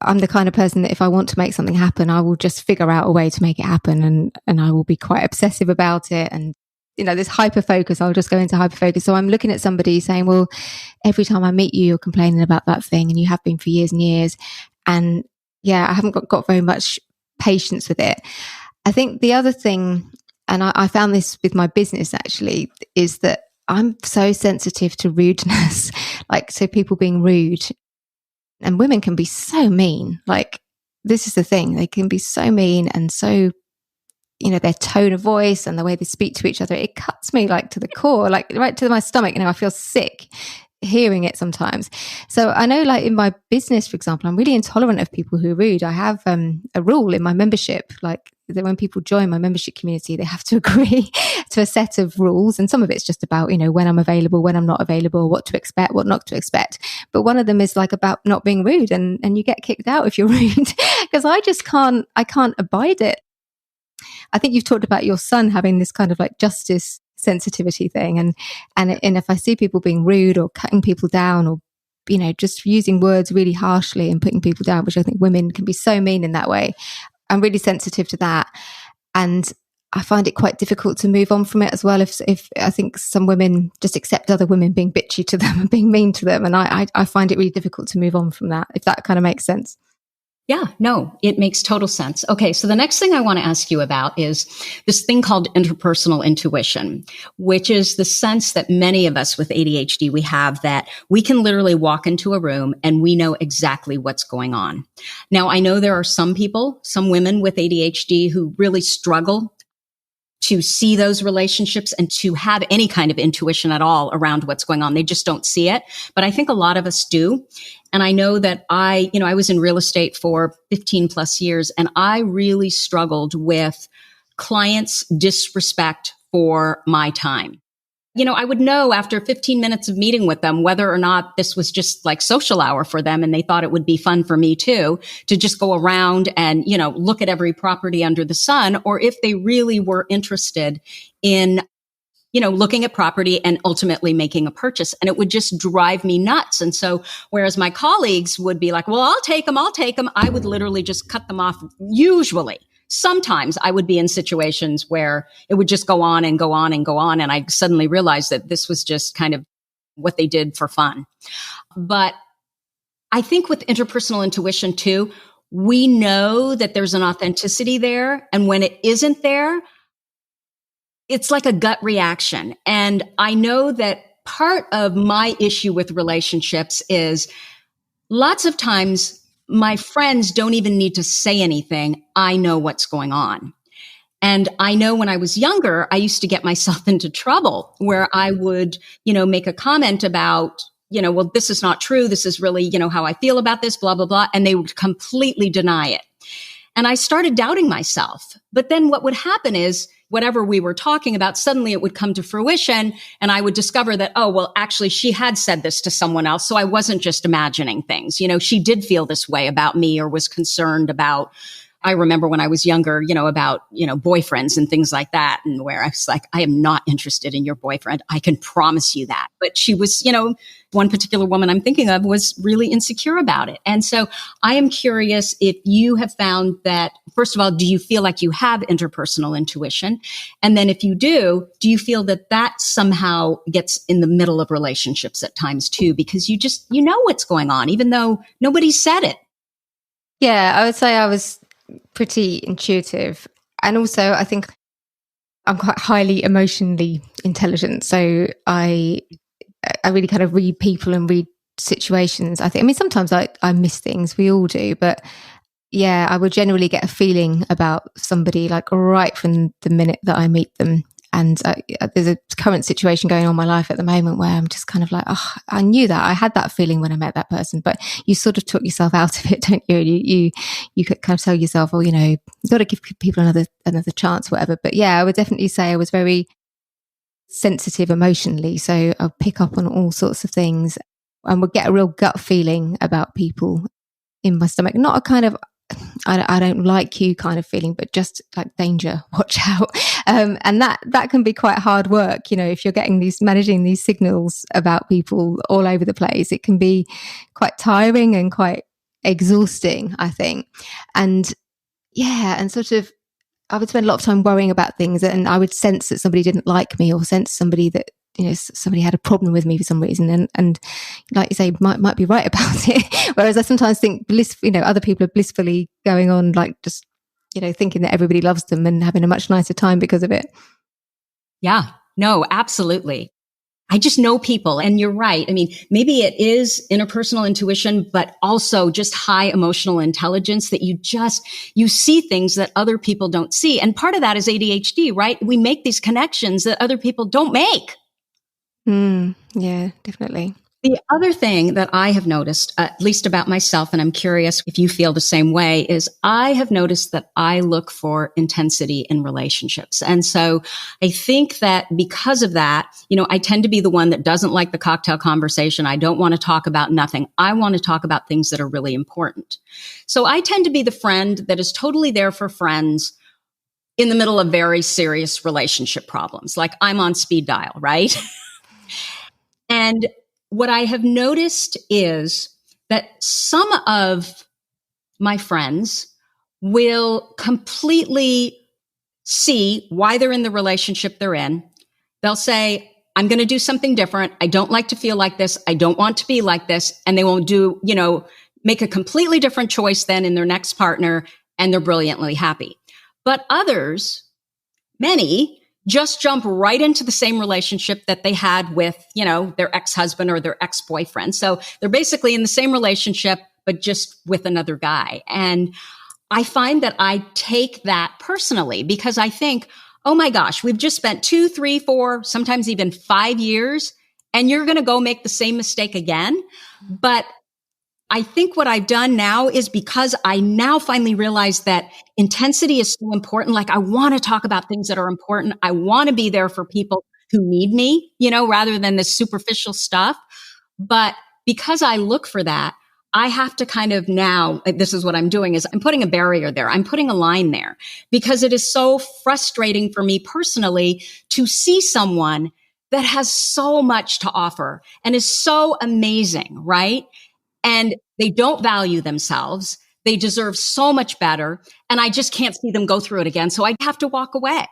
I'm the kind of person that if I want to make something happen, I will just figure out a way to make it happen, and I will be quite obsessive about it. And this hyper focus, I'll just go into hyper focus. So I'm looking at somebody saying, well, every time I meet you, you're complaining about that thing, and you have been for years and years. And yeah, I haven't got very much patience with it. I think the other thing, and I found this with my business actually, is that I'm so sensitive to rudeness. So people being rude, and women can be so mean. Like, this is the thing. They can be so mean and so, their tone of voice and the way they speak to each other, it cuts me to the core, right to my stomach. I feel sick hearing it sometimes. So I know in my business, for example, I'm really intolerant of people who are rude. I have a rule in my membership, that when people join my membership community, they have to agree to a set of rules. And some of it's just about, when I'm available, when I'm not available, what to expect, what not to expect. But one of them is about not being rude, and you get kicked out if you're rude, because I can't abide it. I think you've talked about your son having this kind of justice sensitivity thing. And if I see people being rude or cutting people down, or, just using words really harshly and putting people down, which I think women can be so mean in that way, I'm really sensitive to that. And I find it quite difficult to move on from it as well. If I think some women just accept other women being bitchy to them and being mean to them. And I find it really difficult to move on from that, if that kind of makes sense. Yeah, no, it makes total sense. Okay, so the next thing I want to ask you about is this thing called interpersonal intuition, which is the sense that many of us with ADHD, we have, that we can literally walk into a room and we know exactly what's going on. Now, I know there are some people, some women with ADHD who really struggle to see those relationships and to have any kind of intuition at all around what's going on. They just don't see it. But I think a lot of us do. And I know that I was in real estate for 15 plus years, and I really struggled with clients' disrespect for my time. I would know after 15 minutes of meeting with them whether or not this was just like social hour for them and they thought it would be fun for me too, to just go around and, look at every property under the sun, or if they really were interested in, looking at property and ultimately making a purchase. And it would just drive me nuts. And so, whereas my colleagues would be like, well, I'll take them. I would literally just cut them off usually. Sometimes I would be in situations where it would just go on and go on and go on. And I suddenly realized that this was just kind of what they did for fun. But I think with interpersonal intuition too, we know that there's an authenticity there. And when it isn't there, it's like a gut reaction. And I know that part of my issue with relationships is lots of times my friends don't even need to say anything. I know what's going on. And I know when I was younger, I used to get myself into trouble where I would, make a comment about, well, this is not true. This is really, how I feel about this, blah, blah, blah. And they would completely deny it. And I started doubting myself. But then what would happen is whatever we were talking about, suddenly it would come to fruition. And I would discover that, oh, well, actually, she had said this to someone else. So I wasn't just imagining things. She did feel this way about me or was concerned about, I remember when I was younger, about, boyfriends and things like that. And where I was like, I am not interested in your boyfriend. I can promise you that. But she was, one particular woman I'm thinking of was really insecure about it. And so I am curious if you have found that, first of all, do you feel like you have interpersonal intuition? And then if you do you feel that that somehow gets in the middle of relationships at times too? Because you just, what's going on, even though nobody said it. Yeah, I would say I was pretty intuitive. And also, I think I'm quite highly emotionally intelligent. So I really kind of read people and read situations. I mean, sometimes I miss things. We all do. But yeah, I would generally get a feeling about somebody like right from the minute that I meet them. And there's a current situation going on in my life at the moment where I'm just kind of like, oh, I knew that. I had that feeling when I met that person, but you sort of took yourself out of it, don't you? You could kind of tell yourself, oh, you've got to give people another chance, whatever. But yeah, I would definitely say I was very sensitive emotionally. So I'll pick up on all sorts of things and would get a real gut feeling about people in my stomach. Not a kind of, I don't like you kind of feeling, but just like danger, watch out. And that can be quite hard work. If you're managing these signals about people all over the place, it can be quite tiring and quite exhausting, I think. And yeah, and sort of, I would spend a lot of time worrying about things, and I would sense that somebody didn't like me or sense somebody that, somebody had a problem with me for some reason. And like you say, might be right about it. Whereas I sometimes think other people are blissfully going on, like just, thinking that everybody loves them and having a much nicer time because of it. Yeah, no, absolutely. I just know people, and you're right. I mean, maybe it is interpersonal intuition, but also just high emotional intelligence that you see things that other people don't see. And part of that is ADHD, right? We make these connections that other people don't make. Yeah, definitely. The other thing that I have noticed, at least about myself, and I'm curious if you feel the same way, is I have noticed that I look for intensity in relationships. And so I think that because of that, I tend to be the one that doesn't like the cocktail conversation. I don't want to talk about nothing. I want to talk about things that are really important. So I tend to be the friend that is totally there for friends in the middle of very serious relationship problems. Like I'm on speed dial, right? And what I have noticed is that some of my friends will completely see why they're in the relationship they're in. They'll say, I'm going to do something different. I don't like to feel like this. I don't want to be like this. And they will make a completely different choice then in their next partner, and they're brilliantly happy. But others, many, just jump right into the same relationship that they had with, their ex-husband or their ex-boyfriend. So they're basically in the same relationship, but just with another guy. And I find that I take that personally because I think, oh my gosh, we've just spent 2, 3, 4, sometimes even 5 years, and you're going to go make the same mistake again. But I think what I've done now is because I now finally realize that intensity is so important. Like I want to talk about things that are important. I want to be there for people who need me, rather than the superficial stuff. But because I look for that, I have to kind of now, this is what I'm doing is I'm putting a barrier there. I'm putting a line there because it is so frustrating for me personally to see someone that has so much to offer and is so amazing, right? And they don't value themselves. They deserve so much better. And I just can't see them go through it again. So I have to walk away.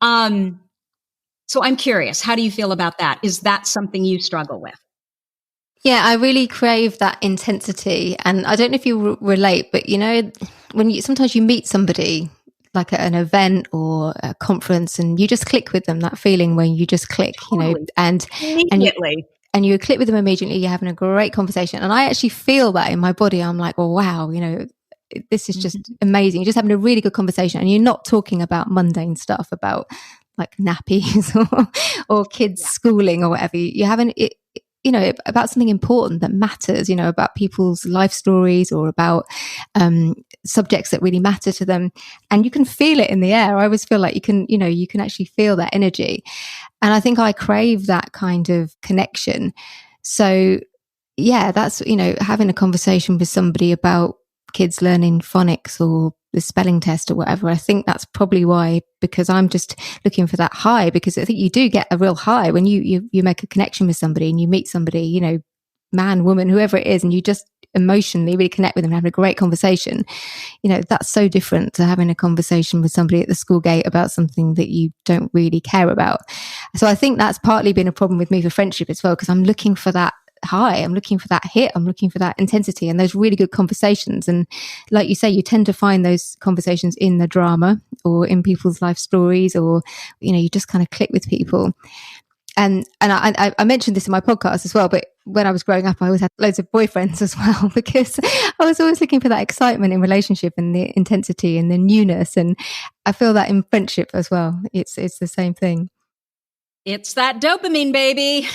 So I'm curious, how do you feel about that? Is that something you struggle with? Yeah, I really crave that intensity. And I don't know if you relate, but when sometimes you meet somebody like at an event or a conference and you just click with them, that feeling when you just click, Totally. and Immediately. And you click with them immediately, you're having a great conversation. And I actually feel that in my body. I'm like, well, wow, this is just amazing. You're just having a really good conversation and you're not talking about mundane stuff about like nappies or kids schooling or whatever. You're having it, about something important that matters, about people's life stories or about subjects that really matter to them. And you can feel it in the air. I always feel like you can actually feel that energy. And I think I crave that kind of connection. So yeah, that's, having a conversation with somebody about kids learning phonics or the spelling test or whatever. I think that's probably why, because I'm just looking for that high, because I think you do get a real high when you make a connection with somebody and you meet somebody, man, woman, whoever it is, and you just emotionally really connect with them and having a great conversation. That's so different to having a conversation with somebody at the school gate about something that you don't really care about. So I think that's partly been a problem with me for friendship as well, because I'm looking for that high, I'm looking for that hit, I'm looking for that intensity and those really good conversations. And like you say, you tend to find those conversations in the drama or in people's life stories, or you just kind of click with people. And I mentioned this in my podcast as well, but when I was growing up, I always had loads of boyfriends as well, because I was always looking for that excitement in relationship and the intensity and the newness. And I feel that in friendship as well. It's the same thing. It's that dopamine, baby.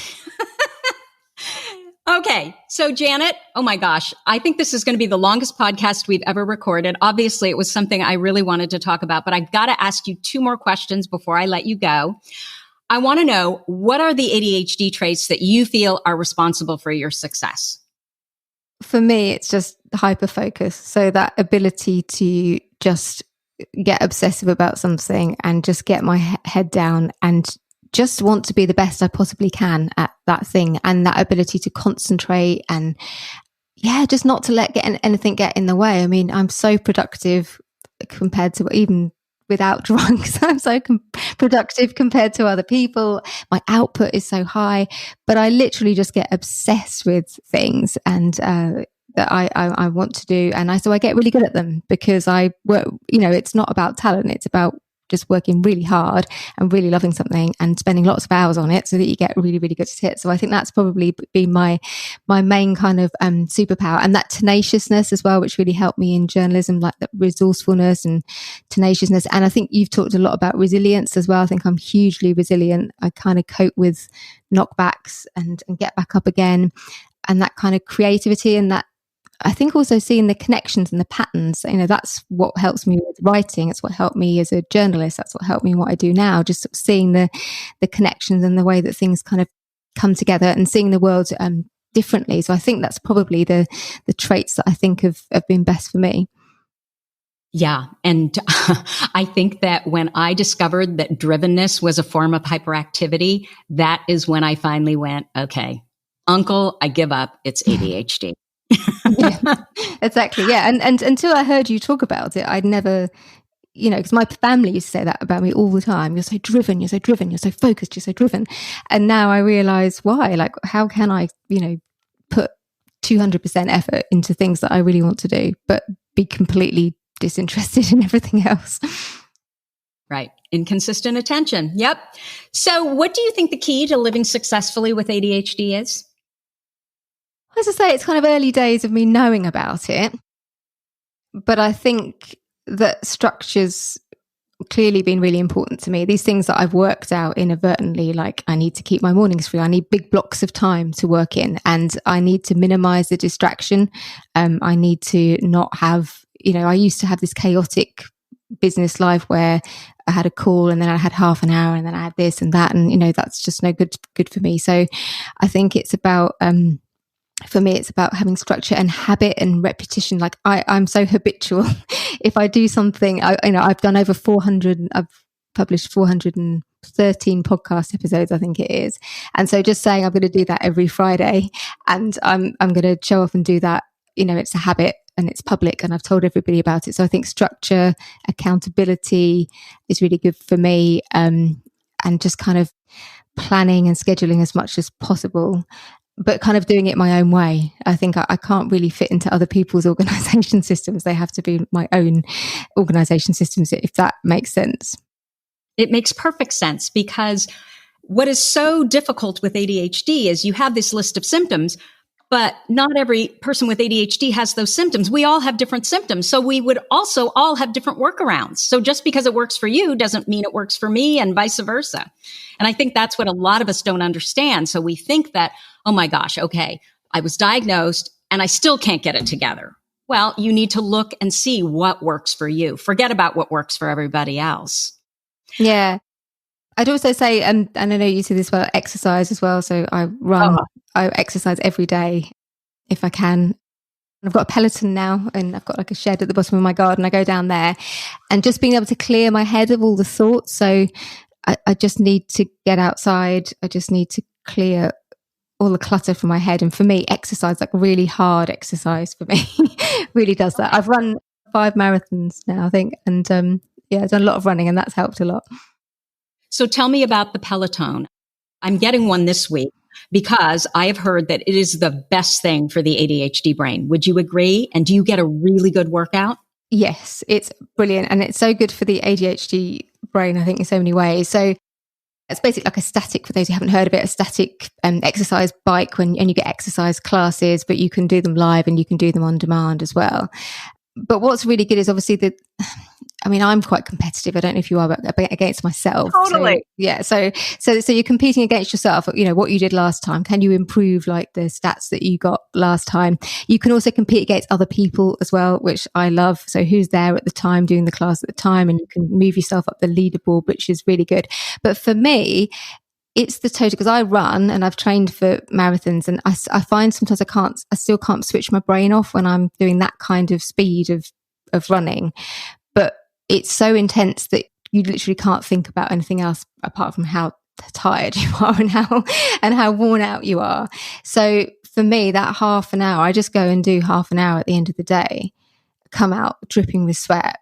Okay. So Janet, oh my gosh, I think this is going to be the longest podcast we've ever recorded. Obviously, it was something I really wanted to talk about, but I've got to ask you 2 more questions before I let you go. I want to know, what are the ADHD traits that you feel are responsible for your success? For me, it's just hyper focus. So that ability to just get obsessive about something and just get my head down and just want to be the best I possibly can at that thing, and that ability to concentrate and just not to let anything get in the way. I mean, I'm so productive compared to even without drugs. I'm so productive compared to other people. My output is so high, but I literally just get obsessed with things and that I want to do. And so I get really good at them because I work, it's not about talent. It's about just working really hard and really loving something and spending lots of hours on it so that you get really, really good at it. So I think that's probably been my main kind of superpower, and that tenaciousness as well, which really helped me in journalism, like that resourcefulness and tenaciousness. And I think you've talked a lot about resilience as well. I think I'm hugely resilient. I kind of cope with knockbacks and get back up again, and that kind of creativity, and that I think also seeing the connections and the patterns, that's what helps me with writing. It's what helped me as a journalist. That's what helped me in what I do now. Just sort of seeing the connections and the way that things kind of come together and seeing the world differently. So I think that's probably the traits that I think have been best for me. Yeah. And I think that when I discovered that drivenness was a form of hyperactivity, that is when I finally went, okay, uncle, I give up. It's ADHD. Yeah, exactly. Yeah. And until I heard you talk about it, I'd never, because my family used to say that about me all the time. You're so driven, you're so driven, you're so focused, you're so driven. And now I realize why. Like, how can I, put 200% effort into things that I really want to do, but be completely disinterested in everything else? Right. Inconsistent attention. Yep. So what do you think the key to living successfully with ADHD is? As I say, it's kind of early days of me knowing about it, but I think that structures clearly been really important to me. These things that I've worked out inadvertently, like I need to keep my mornings free. I need big blocks of time to work in, and I need to minimize the distraction. I need to not have, I used to have this chaotic business life where I had a call and then I had half an hour and then I had this and that. And, that's just no good for me. So I think it's about, for me, it's about having structure and habit and repetition. Like I'm so habitual. If I do something, I've done over 400, I've published 413 podcast episodes, I think it is. And so just saying I'm going to do that every Friday and I'm going to show off and do that, it's a habit and it's public and I've told everybody about it. So I think structure, accountability is really good for me. And just kind of planning and scheduling as much as possible, but kind of doing it my own way. I think I can't really fit into other people's organization systems. They have to be my own organization systems, if that makes sense. It makes perfect sense, because what is so difficult with ADHD is you have this list of symptoms, but not every person with ADHD has those symptoms. We all have different symptoms. So we would also all have different workarounds. So just because it works for you doesn't mean it works for me, and vice versa. And I think that's what a lot of us don't understand. So we think that, oh my gosh, okay, I was diagnosed and I still can't get it together. Well, you need to look and see what works for you. Forget about what works for everybody else. Yeah. I'd also say, and I know you see this well, exercise as well. So I run, I exercise every day if I can. I've got a Peloton now and I've got like a shed at the bottom of my garden. I go down there and just being able to clear my head of all the thoughts. So I just need to get outside. I just need to clear all the clutter from my head. And for me, exercise, like really hard exercise for me, really does that. I've run 5 marathons now, I think. And I've done a lot of running and that's helped a lot. So tell me about the Peloton. I'm getting one this week because I have heard that it is the best thing for the ADHD brain. Would you agree? And do you get a really good workout? Yes, it's brilliant. And it's so good for the ADHD brain, I think, in so many ways. So it's basically like a static, for those who haven't heard of it, a static exercise bike and you get exercise classes, but you can do them live and you can do them on demand as well. But what's really good is obviously I'm quite competitive. I don't know if you are, but against myself. Totally. So you're competing against yourself, what you did last time. Can you improve like the stats that you got last time? You can also compete against other people as well, which I love. So who's there at the time doing the class at the time, and you can move yourself up the leaderboard, which is really good. But for me, it's the total, because I run and I've trained for marathons, and I find sometimes I still can't switch my brain off when I'm doing that kind of speed of running. But it's so intense that you literally can't think about anything else apart from how tired you are and how worn out you are. So for me, that half an hour, I just go and do half an hour at the end of the day, come out dripping with sweat.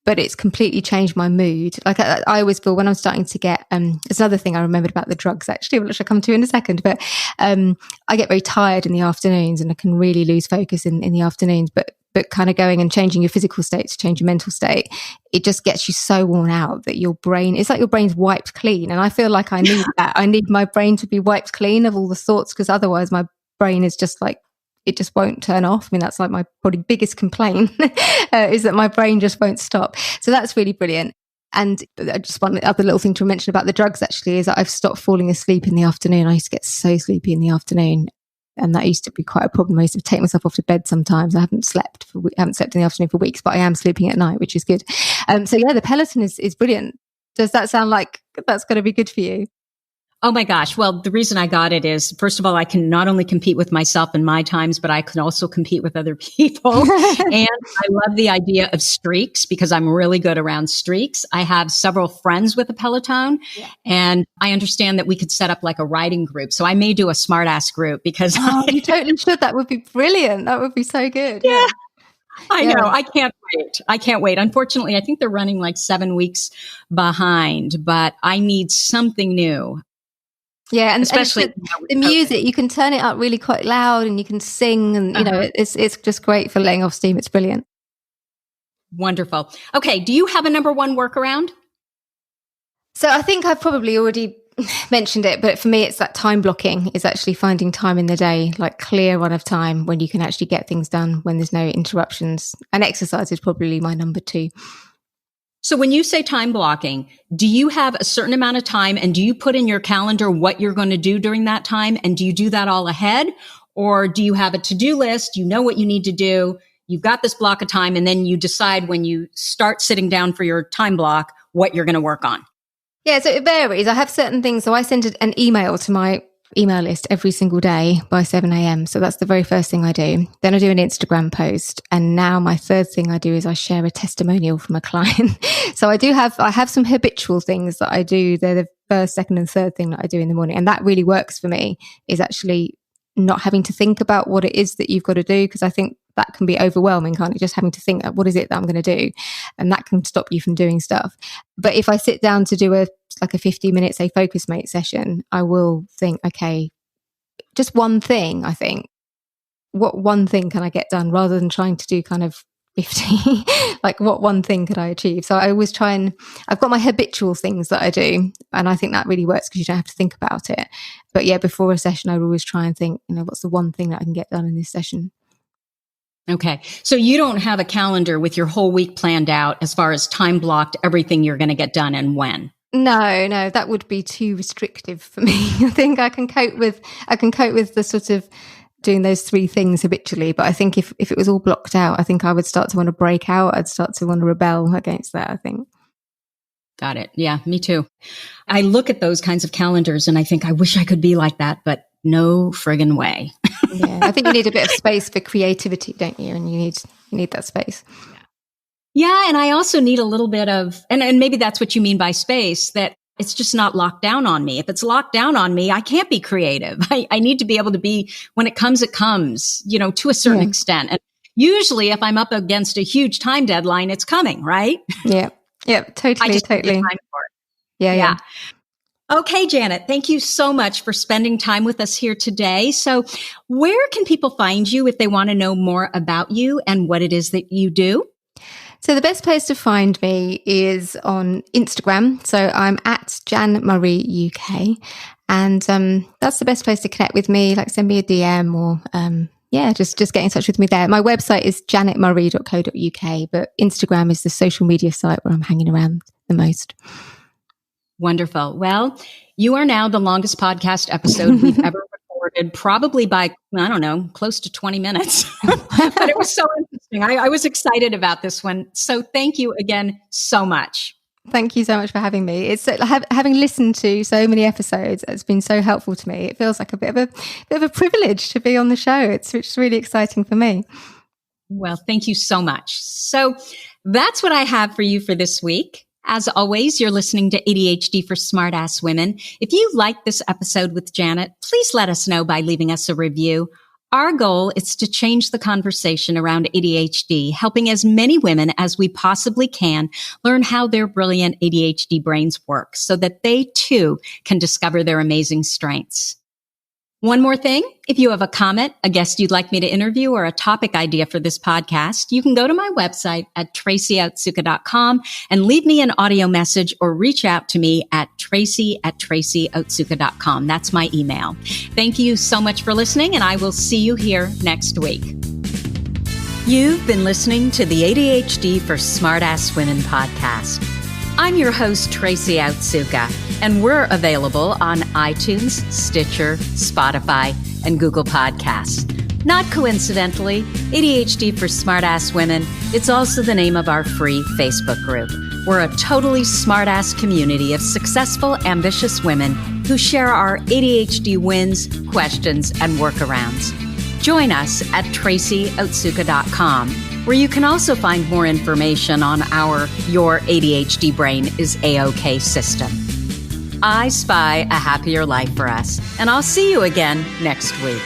But it's completely changed my mood. Like I always feel when I'm starting to get, there's another thing I remembered about the drugs actually, which I'll come to in a second, but I get very tired in the afternoons and I can really lose focus in the afternoons, but kind of going and changing your physical state to change your mental state, it just gets you so worn out that it's like your brain's wiped clean. And I feel like I need that. I need my brain to be wiped clean of all the thoughts, because otherwise my brain is just like, it just won't turn off. I mean, that's like my probably biggest complaint is that my brain just won't stop. So that's really brilliant. And just one other little thing to mention about the drugs actually is that I've stopped falling asleep in the afternoon. I used to get so sleepy in the afternoon, and that used to be quite a problem. I used to take myself off to bed sometimes. I haven't slept in the afternoon for weeks, but I am sleeping at night, which is good. So yeah, the Peloton is brilliant. Does that sound like that's going to be good for you? Oh my gosh. Well, the reason I got it is, first of all, I can not only compete with myself in my times, but I can also compete with other people. And I love the idea of streaks because I'm really good around streaks. I have several friends with a Peloton, and I understand that we could set up like a riding group. So I may do a smartass group because you totally should. That would be brilliant. That would be so good. Yeah. I know. I can't wait. Unfortunately, I think they're running like 7 weeks behind, but I need something new. Yeah, and especially and the music, you can turn it up really quite loud and you can sing, and it's just great for letting off steam. It's brilliant. Wonderful. Okay, do you have a number one workaround? So I think I've probably already mentioned it, but for me, it's that time blocking. Is actually finding time in the day, like clear run of time when you can actually get things done when there's no interruptions. And exercise is probably my number 2. So when you say time blocking, do you have a certain amount of time and do you put in your calendar what you're going to do during that time? And do you do that all ahead? Or do you have a to-do list? You know what you need to do. You've got this block of time and then you decide when you start sitting down for your time block, what you're going to work on. Yeah, so it varies. I have certain things. So I send an email to my email list every single day by 7 a.m. So that's the very first thing I do. Then I do an Instagram post. And now my third thing I do is I share a testimonial from a client. So I have some habitual things that I do. They're the first, second and third thing that I do in the morning. And that really works for me, is actually not having to think about what it is that you've got to do. Because I think that can be overwhelming, can't it? Just having to think, what is it that I'm going to do? And that can stop you from doing stuff. But if I sit down to do a 50-minute, say, focus mate session, I will think, okay, just one thing, I think. What one thing can I get done, rather than trying to do kind of 50? Like, what one thing could I achieve? So I always try and, I've got my habitual things that I do. And I think that really works because you don't have to think about it. But yeah, before a session, I would always try and think, what's the one thing that I can get done in this session? Okay. So you don't have a calendar with your whole week planned out as far as time blocked, everything you're going to get done and when? No, that would be too restrictive for me. I think I can cope with the sort of doing those three things habitually. But I think if it was all blocked out, I think I would start to want to break out. I'd start to want to rebel against that, I think. Got it. Yeah, me too. I look at those kinds of calendars and I think I wish I could be like that, but no friggin' way. Yeah, I think you need a bit of space for creativity, don't you? And you need that space. Yeah, and I also need a little bit of, and maybe that's what you mean by space, that it's just not locked down on me. If it's locked down on me, I can't be creative. I need to be able to be, when it comes, it comes, to a certain extent. And usually if I'm up against a huge time deadline, it's coming, right? Yeah, totally. Need time for it. Yeah. Okay, Janet, thank you so much for spending time with us here today. So where can people find you if they want to know more about you and what it is that you do? So the best place to find me is on Instagram. So I'm at Jan Murray UK. And that's the best place to connect with me. Like, send me a DM or just get in touch with me there. My website is janetmurray.co.uk, but Instagram is the social media site where I'm hanging around the most. Wonderful. Well, you are now the longest podcast episode we've ever recorded, probably by, I don't know, close to 20 minutes. But it was so interesting. I was excited about this one. So thank you again so much. Thank you so much for having me. It's having listened to so many episodes, it's been so helpful to me. It feels like a bit of a privilege to be on the show. It's really exciting for me. Well, thank you so much. So that's what I have for you for this week. As always, you're listening to ADHD for Smartass Women. If you like this episode with Janet, please let us know by leaving us a review. Our goal is to change the conversation around ADHD, helping as many women as we possibly can learn how their brilliant ADHD brains work so that they too can discover their amazing strengths. One more thing, if you have a comment, a guest you'd like me to interview, or a topic idea for this podcast, you can go to my website at tracyoutsuka.com and leave me an audio message or reach out to me at tracy@tracyoutsuka.com. That's my email. Thank you so much for listening, and I will see you here next week. You've been listening to the ADHD for Smartass Women podcast. I'm your host, Tracy Outsuka, and we're available on iTunes, Stitcher, Spotify, and Google Podcasts. Not coincidentally, ADHD for Smartass Women, it's also the name of our free Facebook group. We're a totally smartass community of successful, ambitious women who share our ADHD wins, questions, and workarounds. Join us at tracyoutsuka.com, where you can also find more information on our Your ADHD Brain is A-OK system. I spy a happier life for us, and I'll see you again next week.